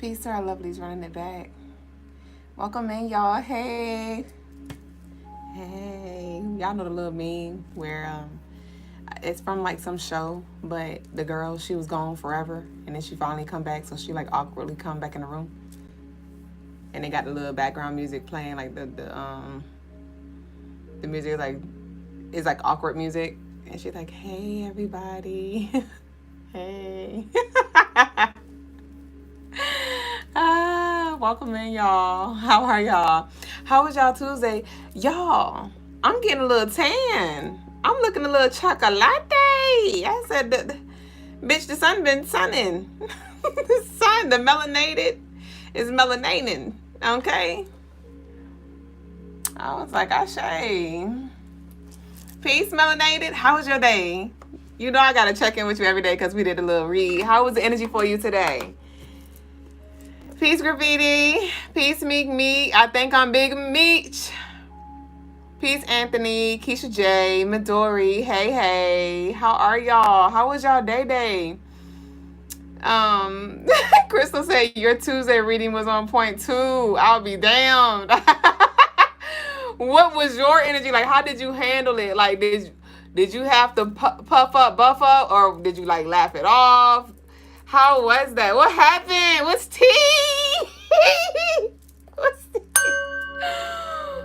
Peace to our lovelies running it back. Welcome in, y'all. Hey. Hey. Y'all know the little meme where it's from like some show, but the girl, she was gone forever, and then she finally come back, so she like awkwardly come back in the room. And they got the little background music playing, like the music is like awkward music. And she's like, hey everybody. Hey. Welcome in, y'all. How are y'all? How was y'all Tuesday? Y'all, I'm getting a little tan. I'm looking a little chocolate. I said, bitch, the sun been sunning. The sun, the melanated is melanating. Okay? I was like, Ashay. Peace, melanated. How was your day? You know I got to check in with you every day because we did a little read. How was the energy for you today? Peace, Graffiti. Peace, Meek Meek. I think I'm Big Meech. Peace, Anthony. Keisha J. Midori. Hey, hey. How are y'all? How was y'all day? Crystal said your Tuesday reading was on point too. I'll be damned. What was your energy like? How did you handle it? Like, did you have to puff up, buff up, or did you like laugh it off? How was that? What happened? What's tea? What's tea?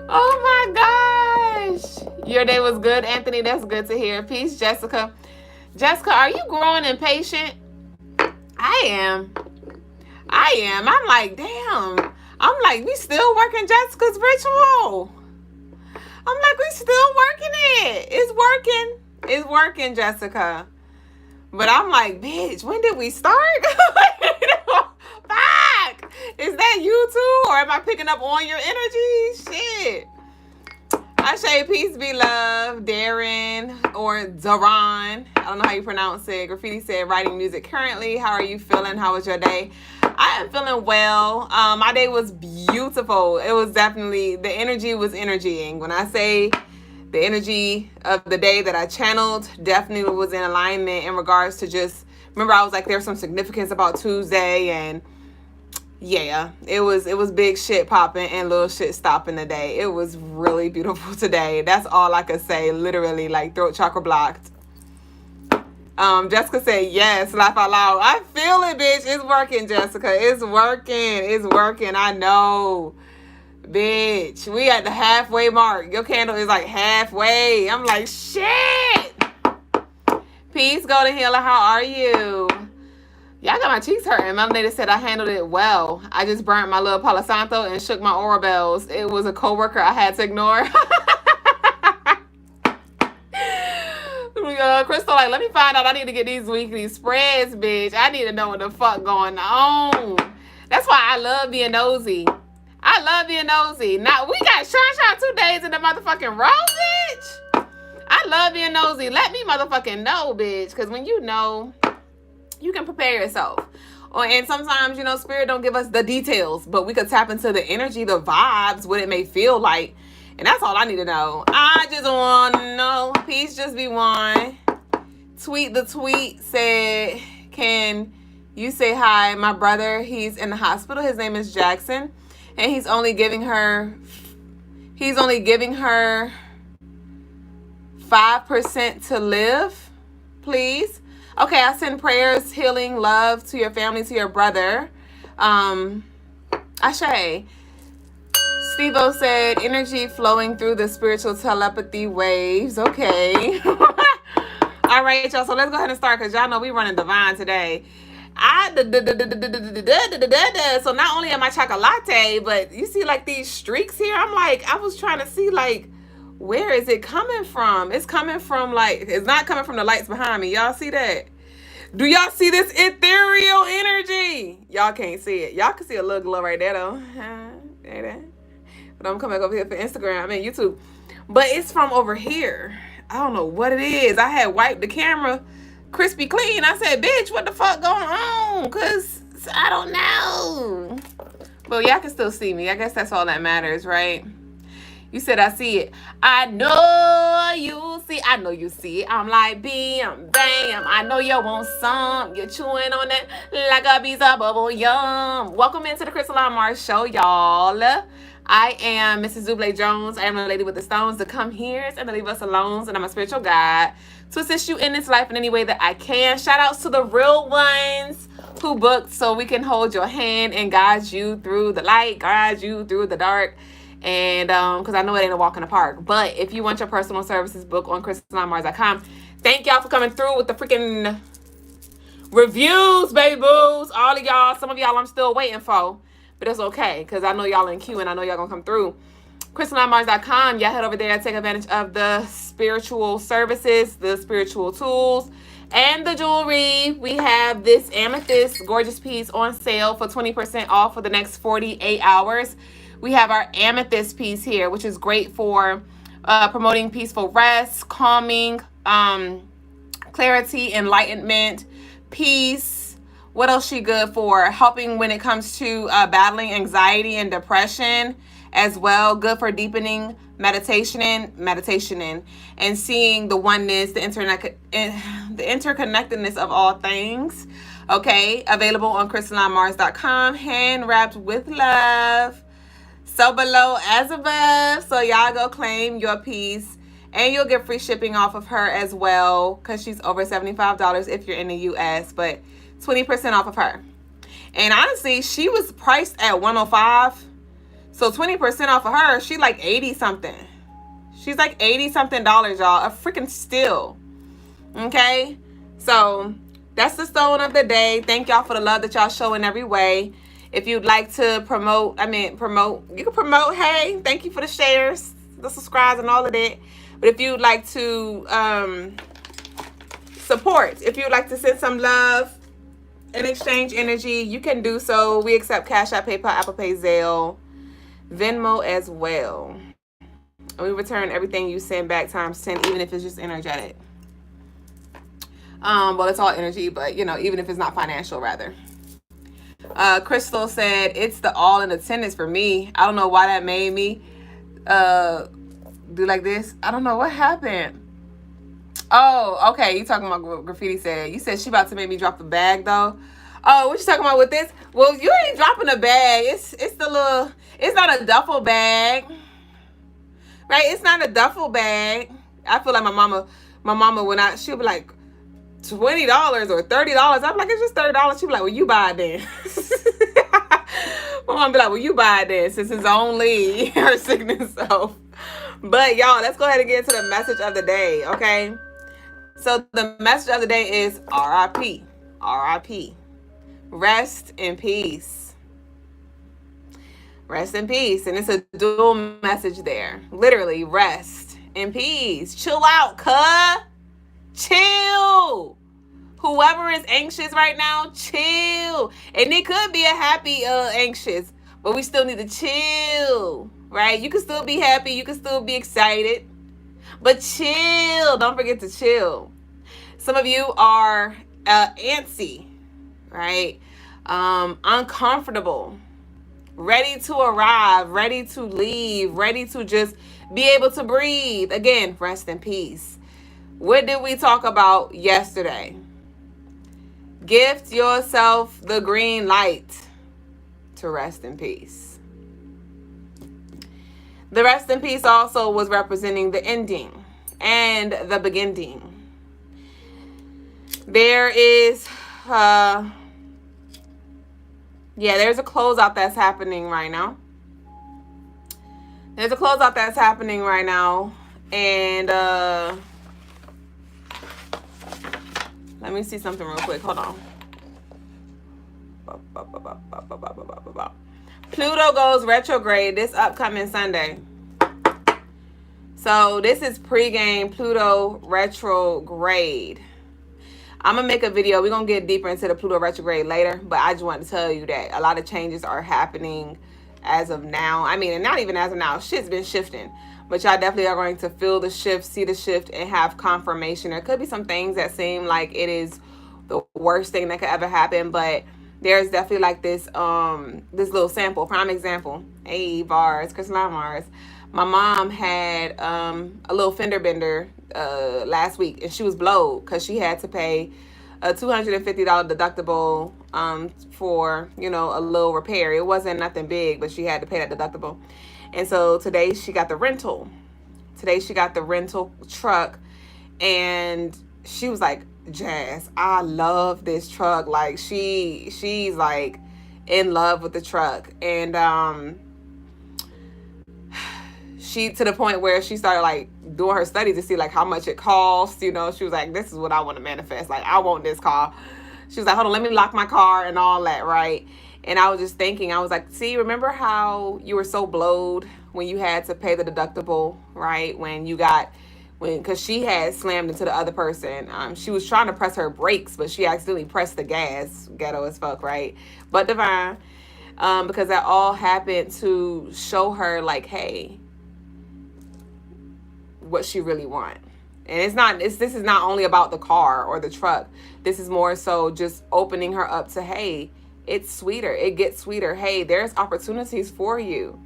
Oh my gosh. Your day was good, Anthony. That's good to hear. Peace, Jessica. Jessica, are you growing impatient? I am. I'm like, damn. I'm like, we still working Jessica's ritual. I'm like, we still working it. It's working, Jessica. But I'm like, bitch, when did we start? Fuck! Is that you too? Or am I picking up on your energy? Shit. I say peace be love, Darren or Daron. I don't know how you pronounce it. Graffiti said writing music currently. How are you feeling? How was your day? I am feeling well. My day was beautiful. It was definitely, the energy was energying. When I say the energy of the day that I channeled definitely was in alignment in regards to just, remember I was like, there's some significance about Tuesday, and yeah, it was big shit popping and little shit stopping the day. It was really beautiful today. That's all I could say. Literally, like, throat chakra blocked. Jessica said, yes, laugh out loud. I feel it, bitch. It's working, Jessica. It's working. I know. Bitch, we at the halfway mark. Your candle is like halfway. I'm like, shit. Peace, Golden Healer. How are you? Y'all got my cheeks hurting. My lady said I handled it well. I just burnt my little Palo Santo and shook my aura bells. It was a coworker I had to ignore. Crystal, like, let me find out. I need to get these weekly spreads, bitch. I need to know what the fuck going on. That's why I love being nosy. Now, we got Shine 2 days in the motherfucking row, bitch. I love being nosy. Let me motherfucking know, bitch. Because when you know, you can prepare yourself. And sometimes, spirit don't give us the details, but we could tap into the energy, the vibes, what it may feel like. And that's all I need to know. I just want to know. Peace just be one. The tweet said, can you say hi? My brother, he's in the hospital. His name is Jackson. And he's only giving her 5% to live. Please. Okay, I send prayers, healing, love to your family, to your brother. Ashay. Steve-O said, energy flowing through the spiritual telepathy waves. Okay. All right, y'all. So let's go ahead and start because y'all know we running divine today. So not only am I chocolate, but you see like these streaks here. I'm like, I was trying to see like, where is it coming from? It's coming from like, it's not coming from the lights behind me. Y'all see that? Do y'all see this ethereal energy? Y'all can't see it. Y'all can see a little glow right there though. But I'm coming over here for Instagram. I mean YouTube. But it's from over here. I don't know what it is. I had wiped the camera crispy clean. I said, bitch, what the fuck going on? Because I don't know. But y'all can still see me. I guess that's all that matters, right? You said I see it. I know you see. I know you see it. I'm like, bam, bam. I know you want some. You're chewing on it like a piece of bubble yum. Welcome into the Crystaline Mars show, y'all. I am Mrs. Zuble Jones. I am the lady with the stones to come here and to leave us alone. And I'm a spiritual guide to assist you in this life in any way that I can. Shout outs to the real ones who booked so we can hold your hand and guide you through the light, guide you through the dark. And because I know it ain't a walk in the park. But if you want your personal services, book on CrystallineMars.com. Thank y'all for coming through with the freaking reviews, baby boos. All of y'all, some of y'all I'm still waiting for. But it's okay, because I know y'all in queue and I know y'all gonna come through. CrystallineMars.com. Y'all head over there and take advantage of the spiritual services, the spiritual tools, and the jewelry. We have this amethyst gorgeous piece on sale for 20% off for the next 48 hours. We have our amethyst piece here, which is great for promoting peaceful rest, calming, clarity, enlightenment, peace. What else she good for? Helping when it comes to battling anxiety and depression as well. Good for deepening meditation and seeing the oneness, the interconnectedness of all things. Okay, available on CrystallineMars.com. Hand wrapped with love. So below as above. So y'all go claim your piece. And you'll get free shipping off of her as well, because she's over $75 if you're in the US, but 20% off of her. And honestly, she was priced at $105. So 20% off of her, she like 80 something. She's like 80 something dollars, y'all. A freaking steal. Okay? So that's the stone of the day. Thank y'all for the love that y'all show in every way. If you'd like to promote, you can promote. Hey, thank you for the shares, the subscribes, and all of that. But if you'd like to support, if you'd like to send some love and exchange energy, you can do so. We accept Cash App, PayPal, Apple Pay, Zelle, Venmo as well. And we return everything you send back times 10, even if it's just energetic. Well, it's all energy, but, even if it's not financial, rather. Crystal said, it's the all in attendance for me. I don't know why that made me do like this. I don't know what happened. Oh, okay. You talking about what Graffiti said. You said she about to make me drop the bag, though. Oh, what you talking about with this? Well, you ain't dropping a bag. It's the little, it's not a duffel bag. Right? It's not a duffel bag. I feel like my mama when she'll be like, $20 or $30. I'm like, it's just $30. She'll be like, well, you buy it then. My mom be like, well, you buy it then, since it's only her sickness self. But y'all, let's go ahead and get into the message of the day, okay? So the message of the day is RIP. RIP. Rest in peace. Rest in peace. And it's a dual message there. Literally, rest in peace. Chill out, cuh. Chill. Whoever is anxious right now, chill. And it could be a happy anxious, but we still need to chill. Right? You can still be happy. You can still be excited. But chill. Don't forget to chill. Some of you are antsy, right? Uncomfortable. Ready to arrive. Ready to leave. Ready to just be able to breathe. Again, rest in peace. What did we talk about yesterday? Gift yourself the green light to rest in peace. The rest in peace also was representing the ending and the beginning. There is, there's a closeout that's happening right now. There's a closeout that's happening right now. And let me see something real quick. Hold on. Pluto goes retrograde this upcoming Sunday. So this is pregame Pluto retrograde. I'm going to make a video. We're going to get deeper into the Pluto retrograde later. But I just wanted to tell you that a lot of changes are happening as of now. I mean, and not even as of now. Shit's been shifting. But y'all definitely are going to feel the shift, see the shift, and have confirmation. There could be some things that seem like it is the worst thing that could ever happen. But there's definitely like this little sample, prime example. Hey, bars, Crystaline Mars. My mom had a little fender bender last week, and she was blowed because she had to pay a $250 deductible for, you know, a little repair. It wasn't nothing big, but she had to pay that deductible. And so today she got the rental. Today she got the rental truck, and she was like, Jazz, I love this truck. Like she's like in love with the truck. And she, to the point where she started like doing her studies to see like how much it costs. You know, she was like, this is what I want to manifest. Like, I want this car. She was like, hold on, let me lock my car and all that, right? And I was just thinking, I was like, see, remember how you were so blowed when you had to pay the deductible, right? Because she had slammed into the other person. She was trying to press her brakes, but she accidentally pressed the gas. Ghetto as fuck, right? But divine, because that all happened to show her like, hey, what she really want. And this is not only about the car or the truck. This is more so just opening her up to, hey, it's sweeter. It gets sweeter. Hey, there's opportunities for you.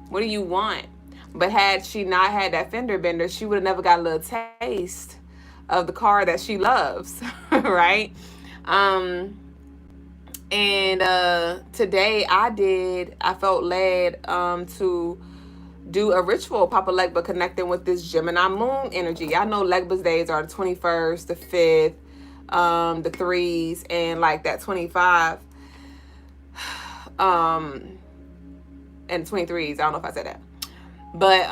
What do you want? But had she not had that fender bender, she would have never got a little taste of the car that she loves, right? And today I felt led to do a ritual, Papa Legba, connecting with this Gemini moon energy. Y'all know Legba's days are the 21st, the 5th, the 3s, and like that 25, and 23s. I don't know if I said that. But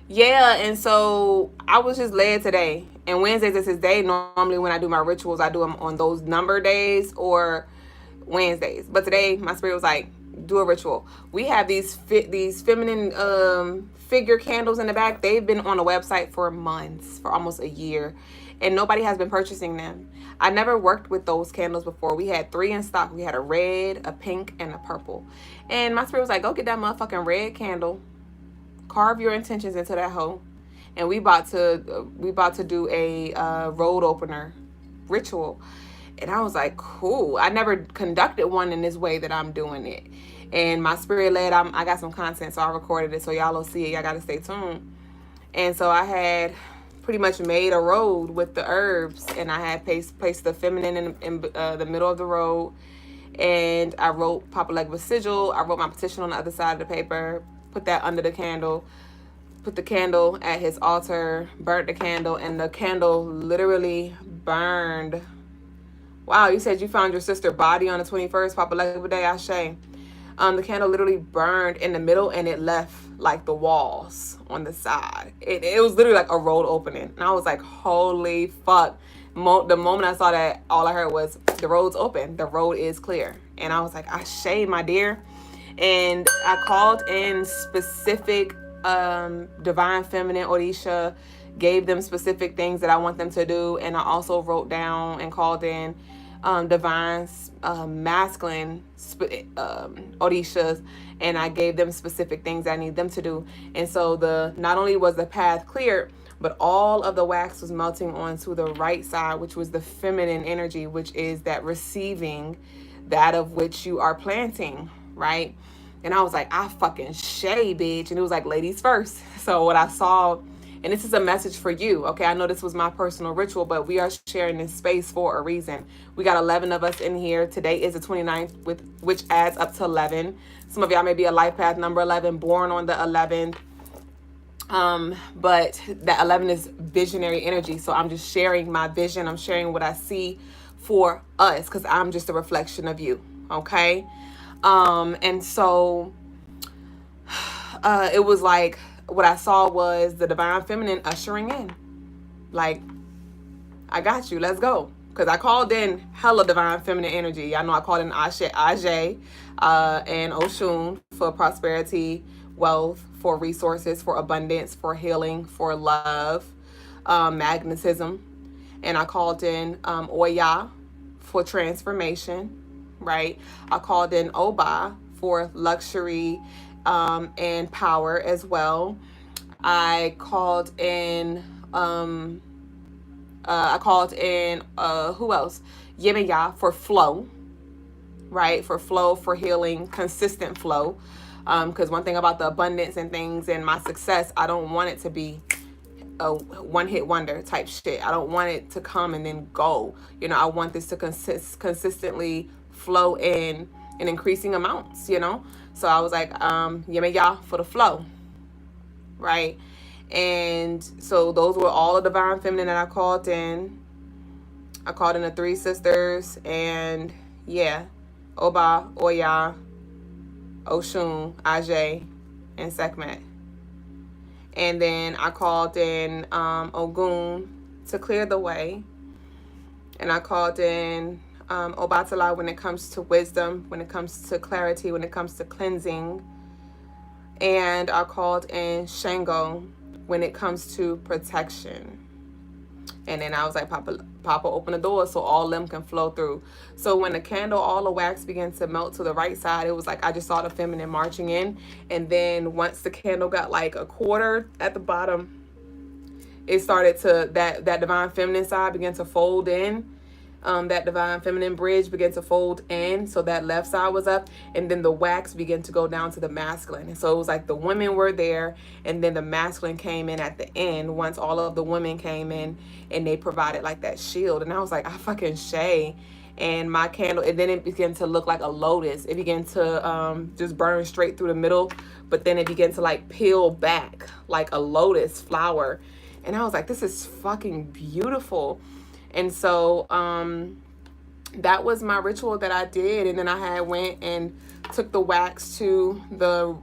yeah, and so I was just led today. And Wednesdays is his day. Normally when I do my rituals, I do them on those number days or Wednesdays. But today my spirit was like, do a ritual. We have these feminine figure candles in the back. They've been on the website for months, for almost a year, and nobody has been purchasing them. I never worked with those candles before. We had 3 in stock. We had a red, a pink, and a purple. And my spirit was like, go get that motherfucking red candle, carve your intentions into that hoe, and we about to do a road opener ritual. And I was like, cool. I never conducted one in this way that I'm doing it. And my spirit led, I got some content, so I recorded it, so y'all will see it. Y'all got to stay tuned. And so I had pretty much made a road with the herbs, and I had placed the feminine in the middle of the road. And I wrote Papa Legba's sigil. I wrote my petition on the other side of the paper, put that under the candle, put the candle at his altar, burnt the candle, and the candle literally burned. Wow, you said you found your sister's body on the 21st, Papa Legba Day, Ashe. The candle literally burned in the middle, and it left like the walls on the side. It was literally like a road opening. And I was like, holy fuck. The moment I saw that, all I heard was, the road's open. The road is clear. And I was like, Ashe, my dear. And I called in specific divine feminine Orisha, gave them specific things that I want them to do. And I also wrote down and called in divine masculine Orishas, and I gave them specific things I need them to do. And so not only was the path cleared, but all of the wax was melting onto the right side, which was the feminine energy, which is that receiving that of which you are planting, right? And I was like, I fucking shay, bitch. And it was like, ladies first. So what I saw, and this is a message for you, okay? I know this was my personal ritual, but we are sharing this space for a reason. We got 11 of us in here. Today is the 29th, which adds up to 11. Some of y'all may be a life path number 11, born on the 11th. But that 11 is visionary energy. So I'm just sharing my vision. I'm sharing what I see for us, because I'm just a reflection of you, okay? And so it was like, what I saw was the divine feminine ushering in. Like, I got you, let's go. Because I called in hella divine feminine energy. I know I called in Ashe, and Oshun for prosperity, wealth, for resources, for abundance, for healing, for love, magnetism. And I called in Oya for transformation, right? I called in Oba for luxury and power as well. I called in who else? Yemaya for flow, right? For flow, for healing, consistent flow. Because one thing about the abundance and things and my success, I don't want it to be a one-hit wonder type shit. I don't want it to come and then go. You know, I want this to consistently flow in increasing amounts, you know? So I was like, yummy y'all for the flow, right? And so those were all the divine feminine that I called in. I called in the 3 sisters, and yeah, Oba, Oya, Oshun, Ajay, and Sekhmet. And then I called in Ogun to clear the way. And I called in Obatala when it comes to wisdom, when it comes to clarity, when it comes to cleansing. And I called in Shango when it comes to protection. And then I was like, Papa, open the door so all them can flow through. So when the candle, all the wax began to melt to the right side, it was like I just saw the feminine marching in. And then once the candle got like a quarter at the bottom, it started to, that divine feminine side began to fold in. That divine feminine bridge began to fold in, so that left side was up, and then the wax began to go down to the masculine. And so it was like the women were there, and then the masculine came in at the end once all of the women came in, and they provided like that shield. And I was like, I fucking shay. And my candle, and then it began to look like a lotus. It began to just burn straight through the middle, but then it began to like peel back like a lotus flower. And I was like, this is fucking beautiful. And so that was my ritual that I did. And then I had went and took the wax to the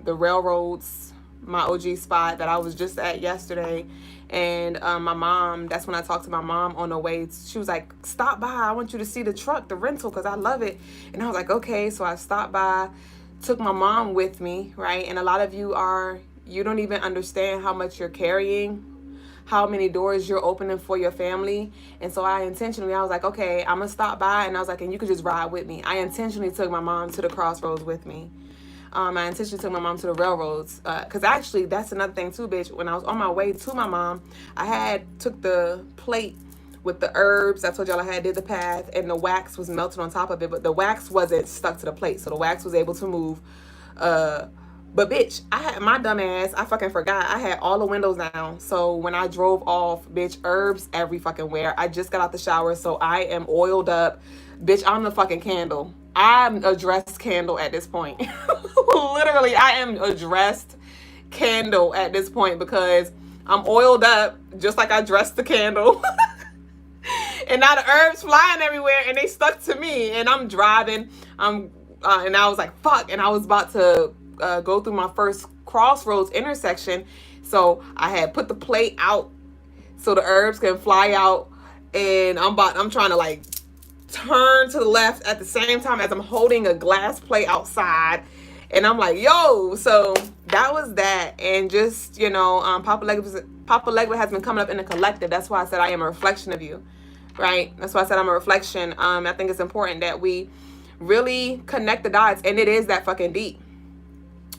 railroads, my OG spot that I was just at yesterday. And my mom, that's when I talked to my mom on the way. She was like, stop by. I want you to see the truck, the rental, because I love it. And I was like, okay. So I stopped by, took my mom with me, right? And a lot of you don't even understand how much you're carrying, how many doors you're opening for your family. And so I was like, okay, I'm gonna stop by. And I was like, and you could just ride with me. I intentionally took my mom to the crossroads with me. I intentionally took my mom to the railroads. Cause actually that's another thing too, bitch. When I was on my way to my mom, I took the plate with the herbs. I told y'all I did the path, and the wax was melted on top of it, but the wax wasn't stuck to the plate. So the wax was able to move. But bitch, I had my dumb ass, I fucking forgot. I had all the windows down. So when I drove off, bitch, herbs every fucking where. I just got out the shower, so I am oiled up. Bitch, I'm the fucking candle. I'm a dressed candle at this point. Literally, I am a dressed candle at this point because I'm oiled up just like I dressed the candle. And now the herbs flying everywhere and they stuck to me. And I'm driving. And I was like, fuck. And I was about to go through my first crossroads intersection. So I had put the plate out so the herbs can fly out. And I'm trying to like turn to the left at the same time as I'm holding a glass plate outside. And I'm like, yo, so that was that. And just, you know, Papa Legba has been coming up in the collective. That's why I said I am a reflection of you, right? That's why I said I'm a reflection. I think it's important that we really connect the dots. And it is that fucking deep.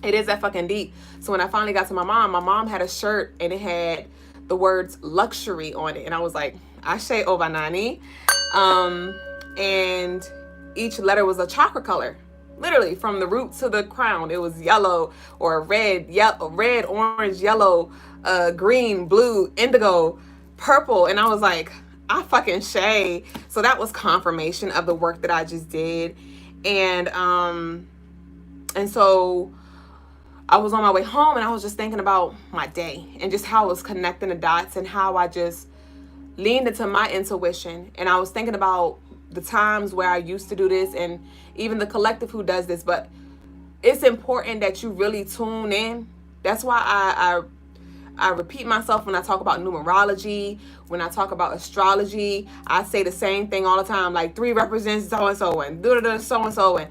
It is that fucking deep. So when I finally got to my mom had a shirt and it had the words luxury on it. And I was like, Ashe Ovanani. And each letter was a chakra color. Literally from the root to the crown. It was yellow or red, orange, yellow, green, blue, indigo, purple. And I was like, I fucking shay. So that was confirmation of the work that I just did. And so I was on my way home and I was just thinking about my day and just how I was connecting the dots and how I just leaned into my intuition. And I was thinking about the times where I used to do this and even the collective who does this, but it's important that you really tune in. That's why I repeat myself when I talk about numerology, when I talk about astrology. I say the same thing all the time, like 3 represents so-and-so and so-and-so and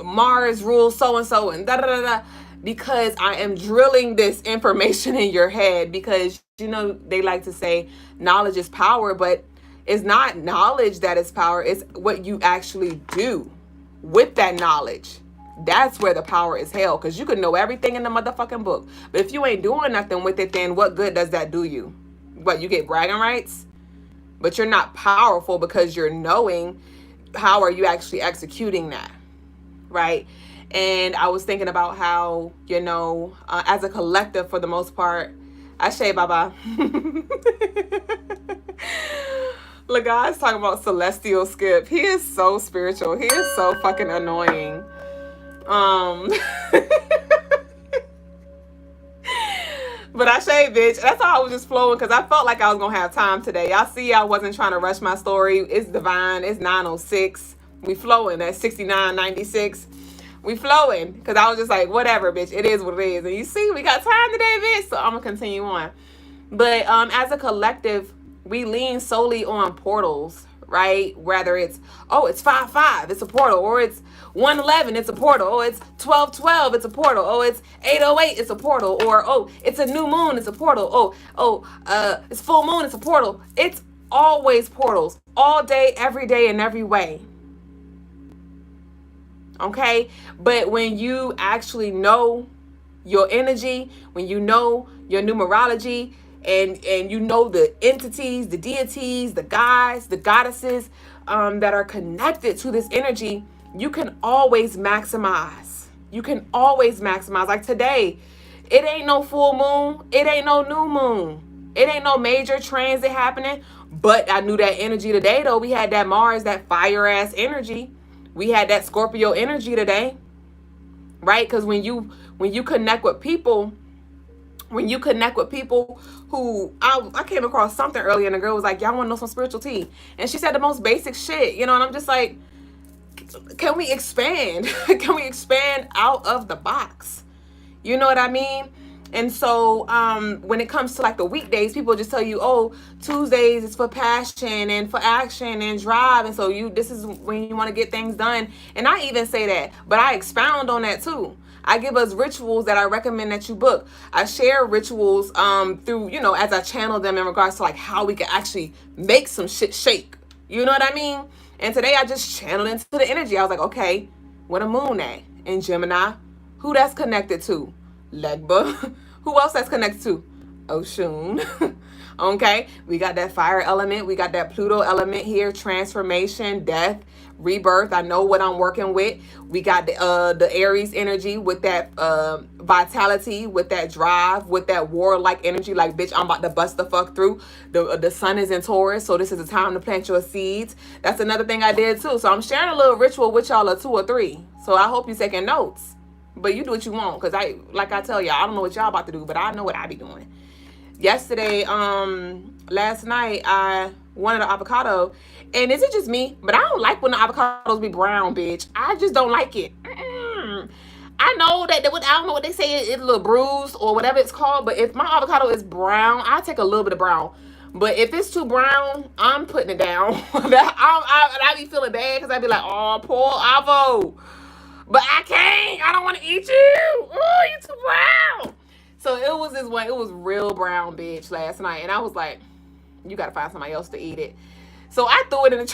Mars rules so-and-so and da-da-da-da, because I am drilling this information in your head because, you know, they like to say knowledge is power, but it's not knowledge that is power. It's what you actually do with that knowledge. That's where the power is held, because you can know everything in the motherfucking book. But if you ain't doing nothing with it, then what good does that do you? What, you get bragging rights? But you're not powerful because you're knowing. How are you actually executing that? Right? And I was thinking about how, you know, as a collective, for the most part, I say bye-bye. Look, guys, talking about Celestial Skip. He is so spiritual. He is so fucking annoying. But I say, bitch. That's how I was just flowing because I felt like I was going to have time today. Y'all see, I wasn't trying to rush my story. It's divine. It's 9:06. We flowing at 69:96. We flowing because I was just like, whatever, bitch. It is what it is. And you see, we got time today, bitch. So I'm going to continue on. But as a collective, we lean solely on portals, right? Whether it's, oh, it's 5-5, it's a portal. Or it's 111, it's a portal. Oh, it's 12-12, it's a portal. Oh, it's 808, it's a portal. Or, oh, it's a new moon, it's a portal. It's full moon, it's a portal. It's always portals. All day, every day, and every way. Okay? But when you actually know your energy, when you know your numerology, and you know the entities, the deities, the gods, the goddesses that are connected to this energy, you can always maximize. You can always maximize. Like today, it ain't no full moon. It ain't no new moon. It ain't no major transit happening. But I knew that energy today, though. We had that Mars, that fire-ass energy. We had that Scorpio energy today. Right? Because when you connect with people, who I came across something earlier, and the girl was like, y'all want to know some spiritual tea? And she said the most basic shit, you know, and I'm just like, can we expand? Can we expand out of the box? You know what I mean? And so when it comes to like the weekdays, people just tell you, oh, Tuesdays is for passion and for action and drive. And so this is when you want to get things done. And I even say that, but I expound on that too. I give us rituals that I recommend that you book. I share rituals through, you know, as I channel them in regards to like how we can actually make some shit shake. You know what I mean? And today I just channeled into the energy. I was like, okay, where the moon at? In Gemini. Who that's connected to? Legba. Who else that's connected to? Oshun. Okay, we got that fire element. We got that Pluto element here. Transformation, death, rebirth. I know what I'm working with. We got the Aries energy with that vitality, with that drive, with that warlike energy. Like, bitch, I'm about to bust the fuck through. The sun is in Taurus, so this is the time to plant your seeds. That's another thing I did too. So I'm sharing a little ritual with y'all, of 2 or 3. So I hope you're taking notes. But you do what you want, because like I tell y'all, I don't know what y'all about to do, but I know what I be doing. Yesterday, last night, I wanted an avocado. And is it just me? But I don't like when the avocados be brown, bitch. I just don't like it. I know that, I don't know what they say, it's a little bruised or whatever it's called. But if my avocado is brown, I take a little bit of brown. But if it's too brown, I'm putting it down. I be feeling bad because I be like, oh, poor avo. But I can't. I don't want to eat you. Oh, you too brown. So it was this one. It was real brown, bitch, last night. And I was like, you got to find somebody else to eat it. So I threw it in the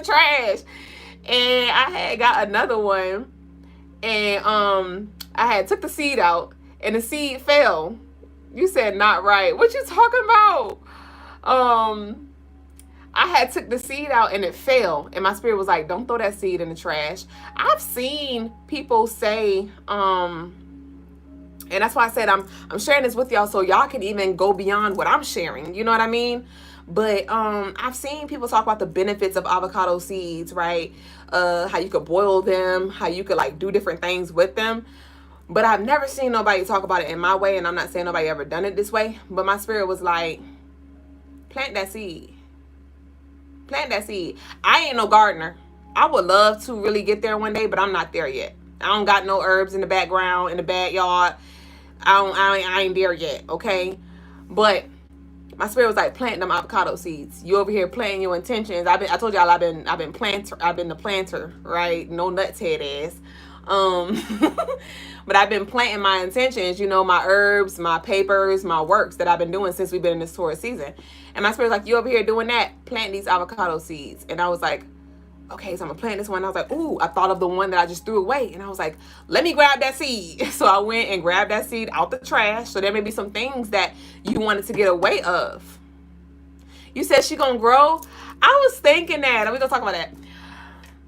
trash. And I had got another one. And I had took the seed out. And the seed fell. You said not right. What you talking about? I had took the seed out and it fell. And my spirit was like, don't throw that seed in the trash. I've seen people say, and that's why I said I'm sharing this with y'all so y'all can even go beyond what I'm sharing. You know what I mean? But I've seen people talk about the benefits of avocado seeds, right? How you could boil them, how you could like do different things with them. But I've never seen nobody talk about it in my way. And I'm not saying nobody ever done it this way. But my spirit was like, plant that seed. Plant that seed. I ain't no gardener. I would love to really get there one day, but I'm not there yet. I don't got no herbs in the background, in the backyard. I ain't there yet, okay? But my spirit was like, plant them avocado seeds. You over here planting your intentions. I told y'all I've been the planter, right? No nuts head ass. But I've been planting my intentions, you know, my herbs, my papers, my works that I've been doing since we've been in this Taurus season. And my spirit's like, you over here doing that, plant these avocado seeds. And I was like, okay, so I'm gonna plant this one. I was like, ooh, I thought of the one that I just threw away. And I was like, let me grab that seed. So I went and grabbed that seed out the trash. So there may be some things that you wanted to get away of. You said she gonna grow? I was thinking that. We're gonna talk about that.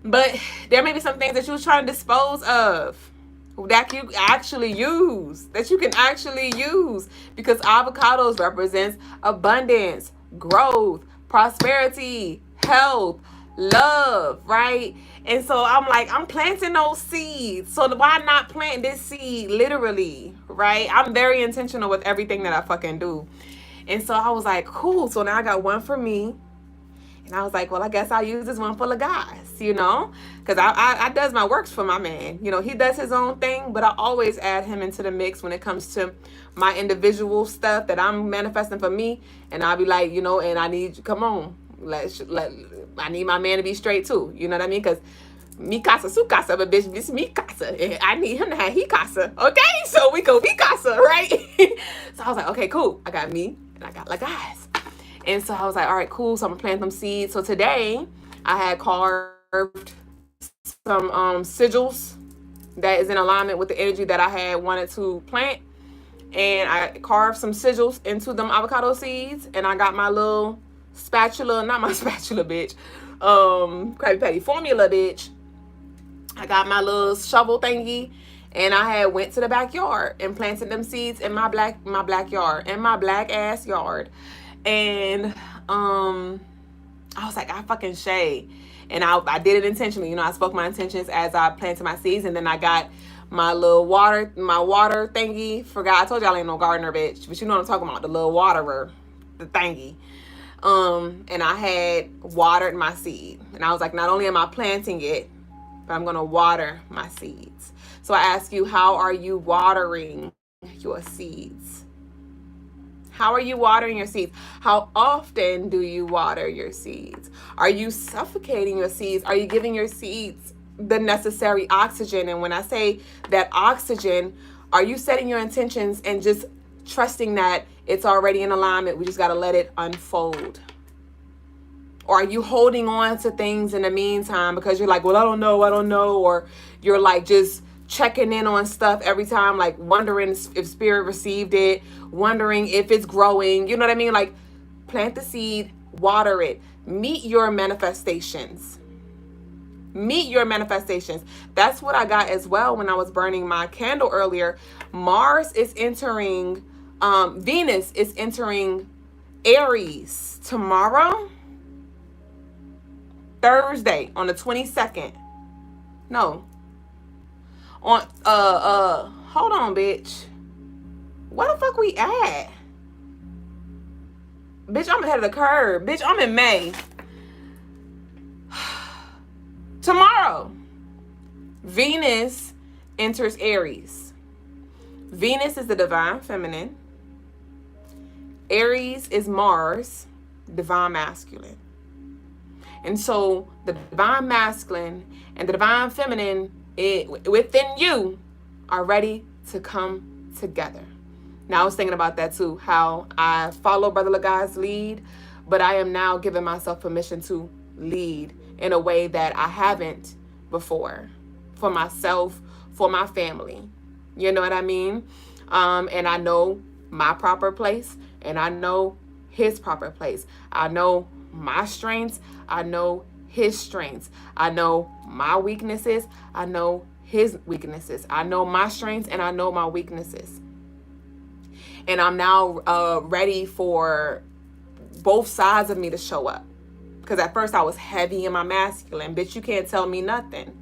But there may be some things that you was trying to dispose of that you actually use, that you can actually use, because avocados represents abundance, growth, prosperity, health, love, right? And so I'm like, I'm planting those seeds. So why not plant this seed literally, right? I'm very intentional with everything that I fucking do. And so I was like, cool. So now I got one for me. And I was like, well, I guess I'll use this one for the guys, you know, because I does my works for my man. You know, he does his own thing, but I always add him into the mix when it comes to my individual stuff that I'm manifesting for me. And I'll be like, you know, and I need you, come on, I need my man to be straight too. You know what I mean? Because mi casa, su casa, but bitch, this me casa. And I need him to have he casa. Okay? So we go be casa, right? So I was like, okay, cool. I got me and I got like guys. And so I was like, all right, cool. So I'm gonna plant them seeds. So today I had carved some sigils that is in alignment with the energy that I had wanted to plant. And I carved some sigils into them avocado seeds. And I got my little spatula, not my spatula, bitch. Krabby Patty formula, bitch. I got my little shovel thingy. And I had went to the backyard and planted them seeds in my black yard, in my black ass yard. And I was like, I fucking shade. And I did it intentionally. You know, I spoke my intentions as I planted my seeds. And then I got my little water thingy. Forgot, I told y'all I ain't no gardener, bitch. But you know what I'm talking about, the little waterer, the thingy. And I had watered my seed. And I was like, not only am I planting it, but I'm going to water my seeds. So I ask you, how are you watering your seeds? How are you watering your seeds? How often do you water your seeds? Are you suffocating your seeds? Are you giving your seeds the necessary oxygen? And when I say that oxygen, are you setting your intentions and just trusting that it's already in alignment? We just got to let it unfold. Or are you holding on to things in the meantime because you're like, well, I don't know. Or you're like just checking in on stuff every time, like wondering if spirit received it, wondering if it's growing. You know what I mean? Like, plant the seed, water it, meet your manifestations. Meet your manifestations. That's what I got as well when I was burning my candle earlier. Mars is entering, Venus is entering Aries tomorrow, Thursday on the 22nd. No. On hold on, bitch. Where the fuck we at? Bitch, I'm ahead of the curve. Bitch, I'm in May. Tomorrow, Venus enters Aries. Venus is the divine feminine. Aries is Mars, divine masculine. And so the divine masculine and the divine feminine within you are ready to come together. Now I was thinking about that too, how I follow Brother Lagai's lead, but I am now giving myself permission to lead in a way that I haven't before, for myself, for my family. You know what I mean? And I know my proper place, and I know his proper place. I know my strengths. I know his strengths. I know my weaknesses. I know his weaknesses. I know my strengths and I know my weaknesses. And I'm now ready for both sides of me to show up. Because at first I was heavy in my masculine. Bitch, you can't tell me nothing.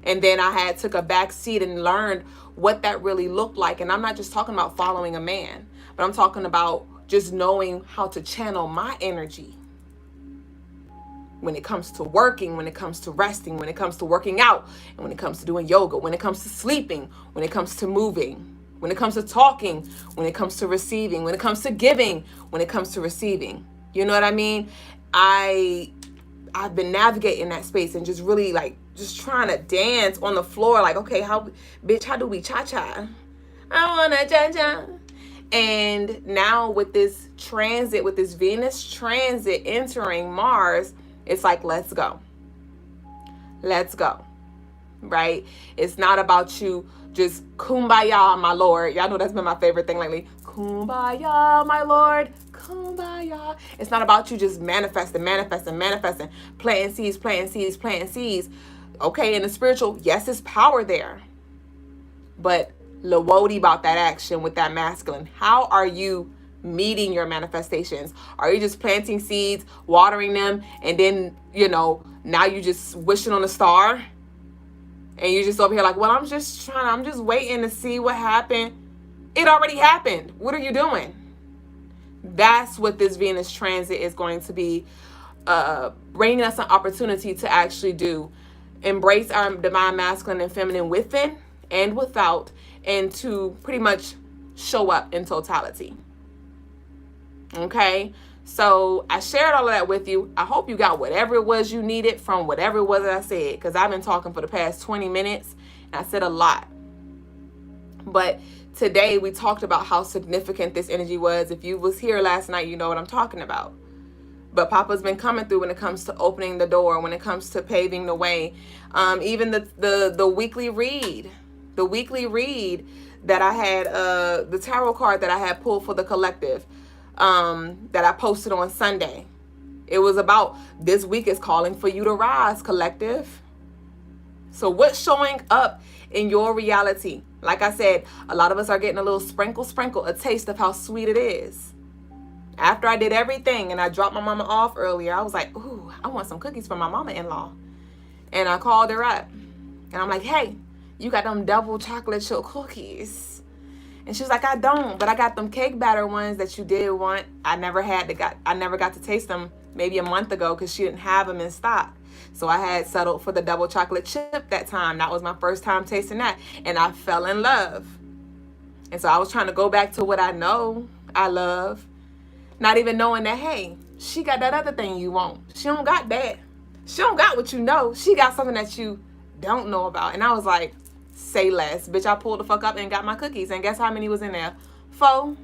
And then I took a back seat and learned what that really looked like. And I'm not just talking about following a man, but I'm talking about just knowing how to channel my energy. When it comes to working, when it comes to resting, when it comes to working out, and when it comes to doing yoga, when it comes to sleeping, when it comes to moving, when it comes to talking, when it comes to receiving, when it comes to giving, when it comes to receiving. You know what I mean? I've been navigating that space and just really like just trying to dance on the floor. Like, okay, how do we cha-cha? I wanna cha-cha. And now with this transit, with this Venus transit entering Mars, it's like, let's go. Let's go. Right? It's not about you just kumbaya, my Lord. Y'all know that's been my favorite thing lately. Kumbaya, my Lord. kumbaya. It's not about you just manifesting, planting seeds. Okay, in the spiritual, yes, there's power there. But lawodi about that action with that masculine. How are you meeting your manifestations? Are you just planting seeds, watering them, and then, now you just wishing on a star? And you're just over here like, well, I'm just waiting to see what happened. It already happened. What are you doing? That's what this Venus transit is going to be bringing us an opportunity to actually do. Embrace our divine masculine and feminine within and without, and to pretty much show up in totality. Okay? So I shared all of that with you. I hope you got whatever it was you needed from whatever it was that I said, because I've been talking for the past 20 minutes and I said a lot. But today we talked about how significant this energy was. If you was here last night, you know what I'm talking about. But Papa's been coming through when it comes to opening the door, when it comes to paving the way. Even the weekly read. The weekly read that I had, the tarot card that I had pulled for the collective, that I posted on Sunday. It was about this week is calling for you to rise, collective. So what's showing up in your reality? Like I said, a lot of us are getting a little sprinkle, a taste of how sweet it is. After I did everything and I dropped my mama off earlier, I was like, ooh, I want some cookies for my mama-in-law. And I called her up and I'm like, hey, you got them double chocolate chip cookies? And she was like, I don't, but I got them cake batter ones that you did want. I never got to taste them maybe a month ago because she didn't have them in stock. So I had settled for the double chocolate chip that time. That was my first time tasting that. And I fell in love. And so I was trying to go back to what I know I love. Not even knowing that, hey, she got that other thing you want. She don't got that. She don't got what you know. She got something that you don't know about. And I was like, say less. Bitch, I pulled the fuck up and got my cookies. And guess how many was in there? 4.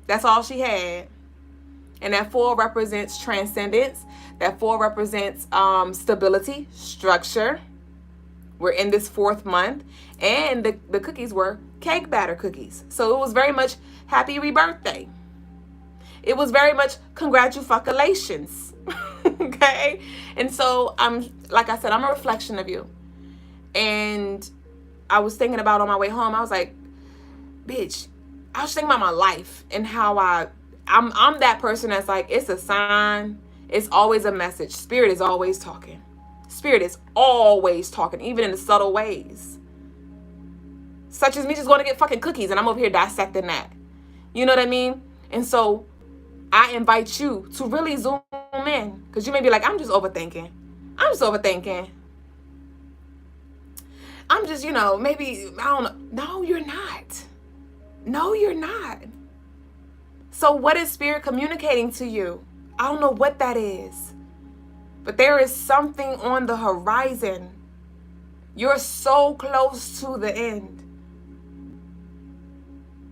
That's all she had. And that 4 represents transcendence. That 4 represents stability, structure. We're in this 4th month. And the cookies were cake batter cookies. So it was very much happy rebirthday. It was very much congratulations. Okay? And so like I said, I'm a reflection of you. And I was thinking about on my way home, I was like, bitch, I was thinking about my life and how I'm that person that's like, it's a sign. It's always a message. Spirit is always talking. Spirit is always talking, even in the subtle ways. Such as me just going to get fucking cookies and I'm over here dissecting that. You know what I mean? And so I invite you to really zoom in, because you may be like, I'm just overthinking. I'm just, maybe, I don't know. No, you're not. No, you're not. So what is Spirit communicating to you? I don't know what that is. But there is something on the horizon. You're so close to the end.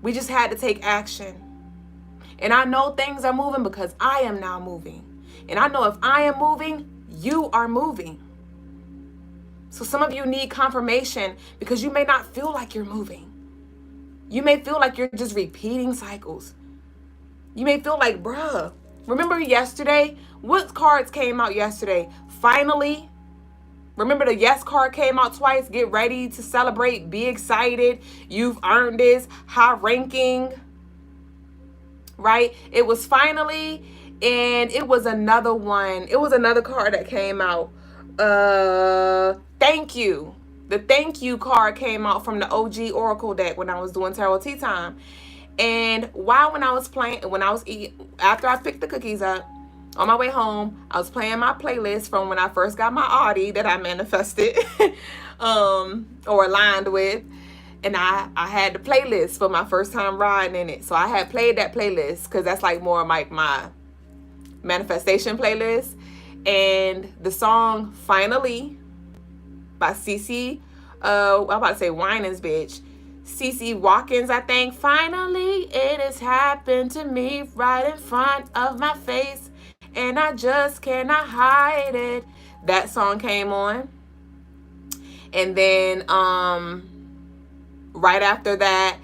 We just had to take action. And I know things are moving because I am now moving. And I know if I am moving, you are moving. So some of you need confirmation because you may not feel like you're moving. You may feel like you're just repeating cycles. You may feel like, bruh, remember yesterday? What cards came out yesterday? Finally. Remember the yes card came out twice. Get ready to celebrate. Be excited. You've earned this. High ranking. Right? It was finally, and it was another one. It was another card that came out. Thank you. The thank you card came out from the OG Oracle deck when I was doing Tarot Tea Time. And when I was eating, after I picked the cookies up, on my way home, I was playing my playlist from when I first got my Audi that I manifested or aligned with. And I had the playlist for my first time riding in it. So I had played that playlist because that's like more like my manifestation playlist. And the song Finally by CC, I'm about to say Winans, bitch. CC Watkins, I think. Finally, it has happened to me right in front of my face. And I just cannot hide it. That song came on. And then right after that,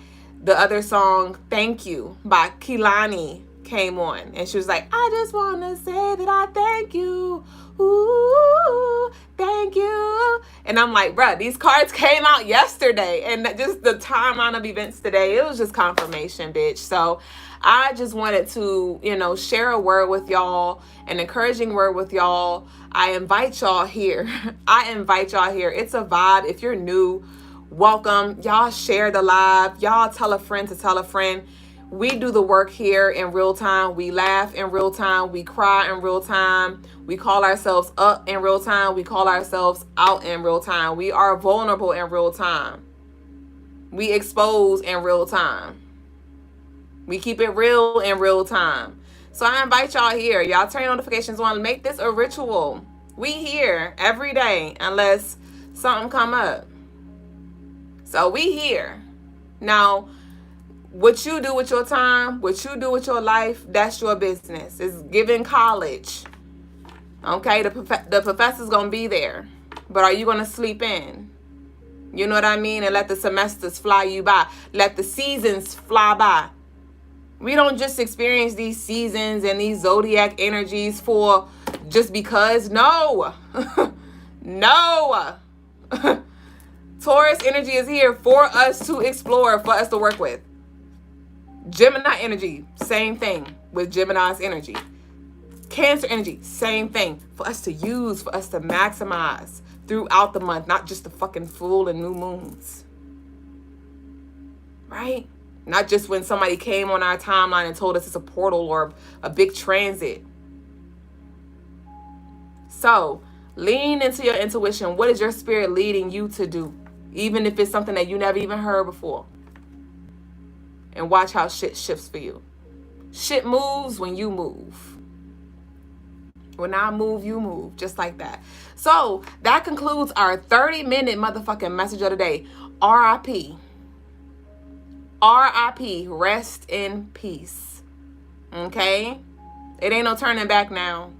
the other song, Thank You by Kehlani, came on. And she was like, I just want to say that I thank you. Ooh, thank you. And I'm like, bruh, these cards came out yesterday. And just the timeline of events today, it was just confirmation, bitch. So I just wanted to, you know, share a word with y'all, an encouraging word with y'all. I invite y'all here. I invite y'all here. It's a vibe. If you're new, welcome. Y'all share the live. Y'all tell a friend to tell a friend. We do the work here in real time. We laugh in real time. We cry in real time. We call ourselves up in real time. We call ourselves out in real time. We are vulnerable in real time. We expose in real time. We keep it real in real time. So I invite y'all here. Y'all turn your notifications on. Make this a ritual. We here every day unless something come up. So we here. Now, what you do with your time, what you do with your life, that's your business. It's given college. Okay, the professor's going to be there. But are you going to sleep in? You know what I mean? And let the semesters fly you by. Let the seasons fly by. We don't just experience these seasons and these zodiac energies for just because. No. No. Taurus energy is here for us to explore, for us to work with. Gemini energy, same thing with Gemini's energy. Cancer energy, same thing. For us to use, for us to maximize throughout the month, not just the fucking full and new moons. Right? Not just when somebody came on our timeline and told us it's a portal or a big transit. So, lean into your intuition. What is your spirit leading you to do? Even if it's something that you never even heard before. And watch how shit shifts for you. Shit moves when you move. When I move, you move. Just like that. So, that concludes our 30-minute motherfucking message of the day. R.I.P. R.I.P. Rest in peace. Okay? It ain't no turning back now.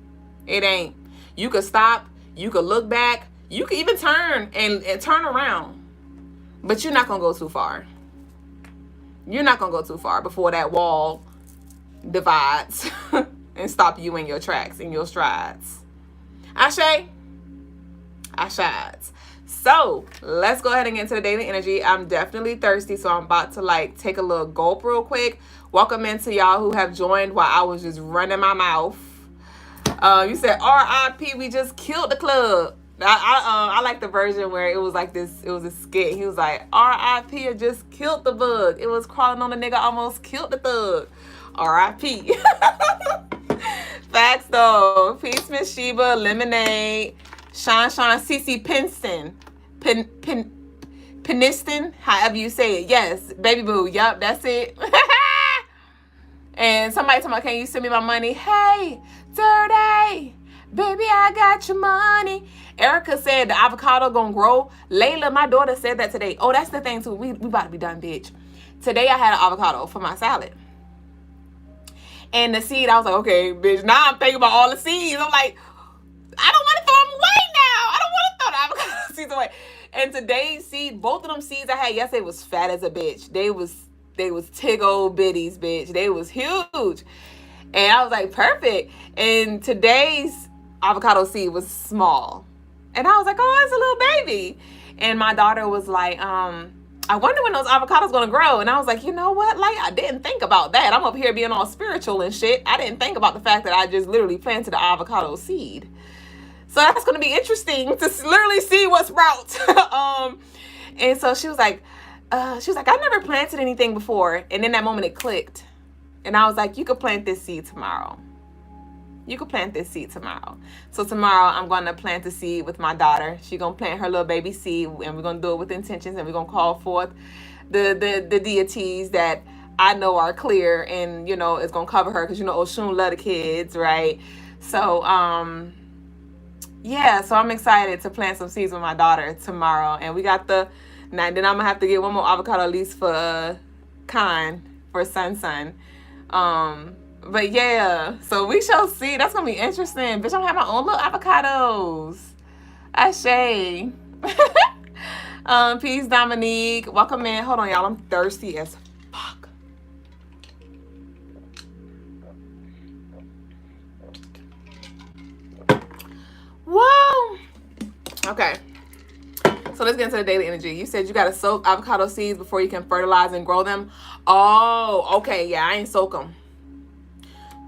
It ain't. You could stop. You could look back. You could even turn and turn around. But you're not going to go too far. You're not going to go too far before that wall divides and stop you in your tracks, in your strides. Ashe? Ashads. So, let's go ahead and get into the daily energy. I'm definitely thirsty, so I'm about to take a little gulp real quick. Welcome into y'all who have joined while I was just running my mouth. You said R.I.P. We just killed the club. I like the version where it was like this. It was a skit. He was like, R.I.P. just killed the bug. It was crawling on the nigga, almost killed the thug. R.I.P. Facts though. Peace, Miss Sheba, Lemonade, Sean, CC Pinston, Peniston, however you say it. Yes, baby boo. Yup, that's it. And somebody told me, can you send me my money? Hey, Dirty, baby, I got your money. Erica said the avocado gonna grow. Layla, my daughter, said that today. Oh, that's the thing too. We about to be done, bitch. Today I had an avocado for my salad. And the seed, I was like, okay, bitch. Now I'm thinking about all the seeds. I'm like, I don't want to throw them away now. I don't want to throw the avocado seeds away. And today's seed, both of them seeds I had yesterday was fat as a bitch. They was tig old bitties, bitch. They was huge. And I was like, perfect. And today's avocado seed was small. And I was like, oh, it's a little baby. And my daughter was like, I wonder when those avocados gonna grow. And I was like, you know what? I didn't think about that. I'm up here being all spiritual and shit. I didn't think about the fact that I just literally planted the avocado seed. So that's gonna be interesting to literally see what sprouts. And so she was like, I never planted anything before. And in that moment it clicked. And I was like, you could plant this seed tomorrow. You could plant this seed tomorrow. So tomorrow I'm going to plant the seed with my daughter. She's going to plant her little baby seed, and we're going to do it with intentions, and we're going to call forth the deities that I know are clear and, it's going to cover her because, Oshun love the kids, right? So, yeah, so I'm excited to plant some seeds with my daughter tomorrow. And we got then I'm going to have to get one more avocado at least for for Sun. But yeah, so we shall see. That's gonna be interesting. Bitch, I'm gonna have my own little avocados. Ashe. Peace, Dominique. Welcome in. Hold on, y'all. I'm thirsty as fuck. Okay. So let's get into the daily energy. You said you got to soak avocado seeds before you can fertilize and grow them. Oh, okay. Yeah, I ain't soak them.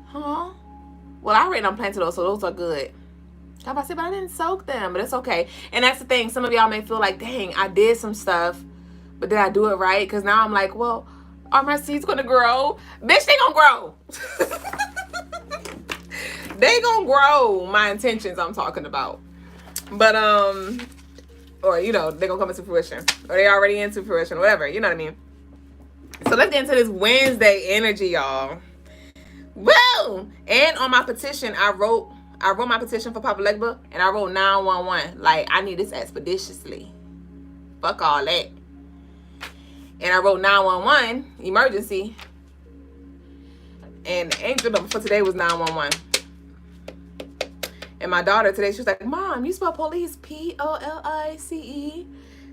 Huh? Well, I already done planted those, so those are good. I about to say, but I didn't soak them, but it's okay. And that's the thing. Some of y'all may feel like, dang, I did some stuff, but did I do it right? Because now I'm like, well, are my seeds going to grow? Bitch, they going to grow. They going to grow. My intentions I'm talking about. But, or, you know, they're going to come into fruition. Or they already into fruition, whatever. You know what I mean? So let's get into this Wednesday energy, y'all. Woo! And on my petition, I wrote my petition for Papa Legba, and I wrote 911. Like, I need this expeditiously. Fuck all that. And I wrote 911, emergency. And the angel number for today was 911. And my daughter today, she was like, Mom, you spell police Police.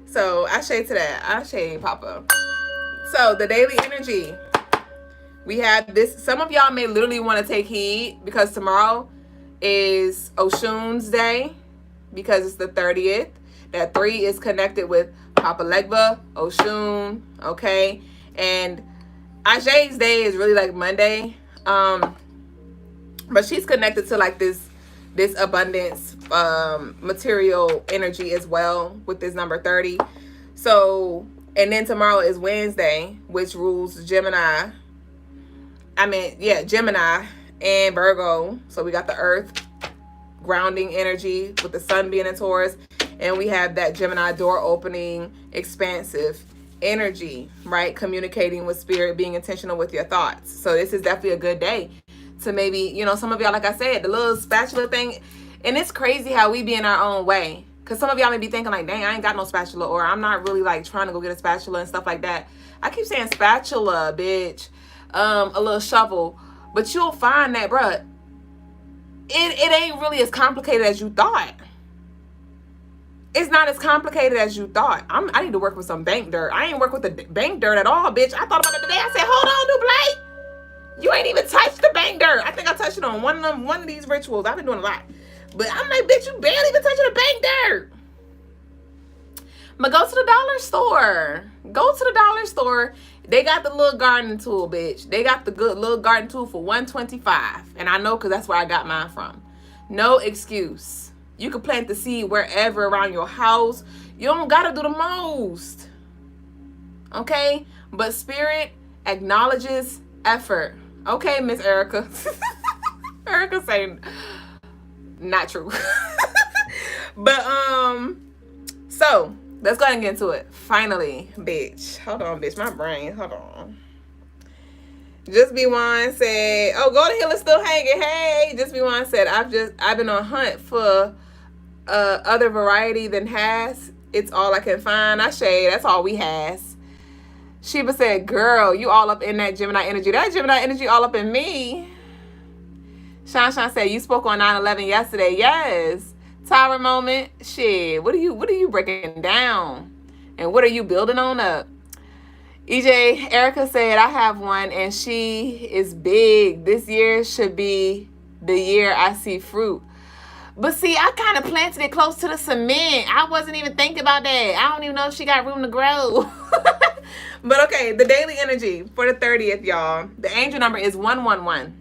So I shade to that. I shade Papa. So the daily energy. We have this. Some of y'all may literally want to take heed because tomorrow is Oshun's day because it's the 30th. That 3 is connected with Papa Legba, Oshun, okay? And Ajay's day is really like Monday. But she's connected to like this abundance material energy as well with this number 30. So, and then tomorrow is Wednesday, which rules Gemini. Gemini and Virgo. So we got the earth grounding energy with the sun being in Taurus. And we have that Gemini door opening, expansive energy, right? Communicating with spirit, being intentional with your thoughts. So this is definitely a good day to maybe, you know, some of y'all, like I said, the little spatula thing. And it's crazy how we be in our own way. Because some of y'all may be thinking like, dang, I ain't got no spatula. Or I'm not really like trying to go get a spatula and stuff like that. I keep saying spatula, bitch. A little shovel, but you'll find that, bruh, it ain't really as complicated as you thought. It's not as complicated as you thought. I need to work with some bank dirt. I ain't work with the bank dirt at all, bitch. I thought about it today. I said, hold on, Dublay. You ain't even touched the bank dirt. I think I touched it on one of these rituals. I've been doing a lot, but I'm like, bitch, you barely even touching the bank dirt. But go to the dollar store. Go to the dollar store. They got the little garden tool, bitch. They got the good little garden tool for $125. And I know because that's where I got mine from. No excuse. You can plant the seed wherever around your house. You don't got to do the most. Okay? But spirit acknowledges effort. Okay, Miss Erica. Erica saying not true. But, so let's go ahead and get into it. Finally, bitch. Hold on, bitch. My brain. Hold on. Just Be One said, oh, Golden Hill is still hanging. Hey, Just Be One said, I've been on hunt for other variety than has. It's all I can find. I shade. That's all we has. Sheba said, girl, you all up in that Gemini energy. That Gemini energy all up in me. Sean said, you spoke on 9/11 yesterday. Yes. Tower moment. Shit. What are you breaking down? And what are you building on up? EJ, Erica said, I have one and she is big. This year should be the year I see fruit. But see, I kind of planted it close to the cement. I wasn't even thinking about that. I don't even know if she got room to grow. But okay, the daily energy for the 30th, y'all. The angel number is 111.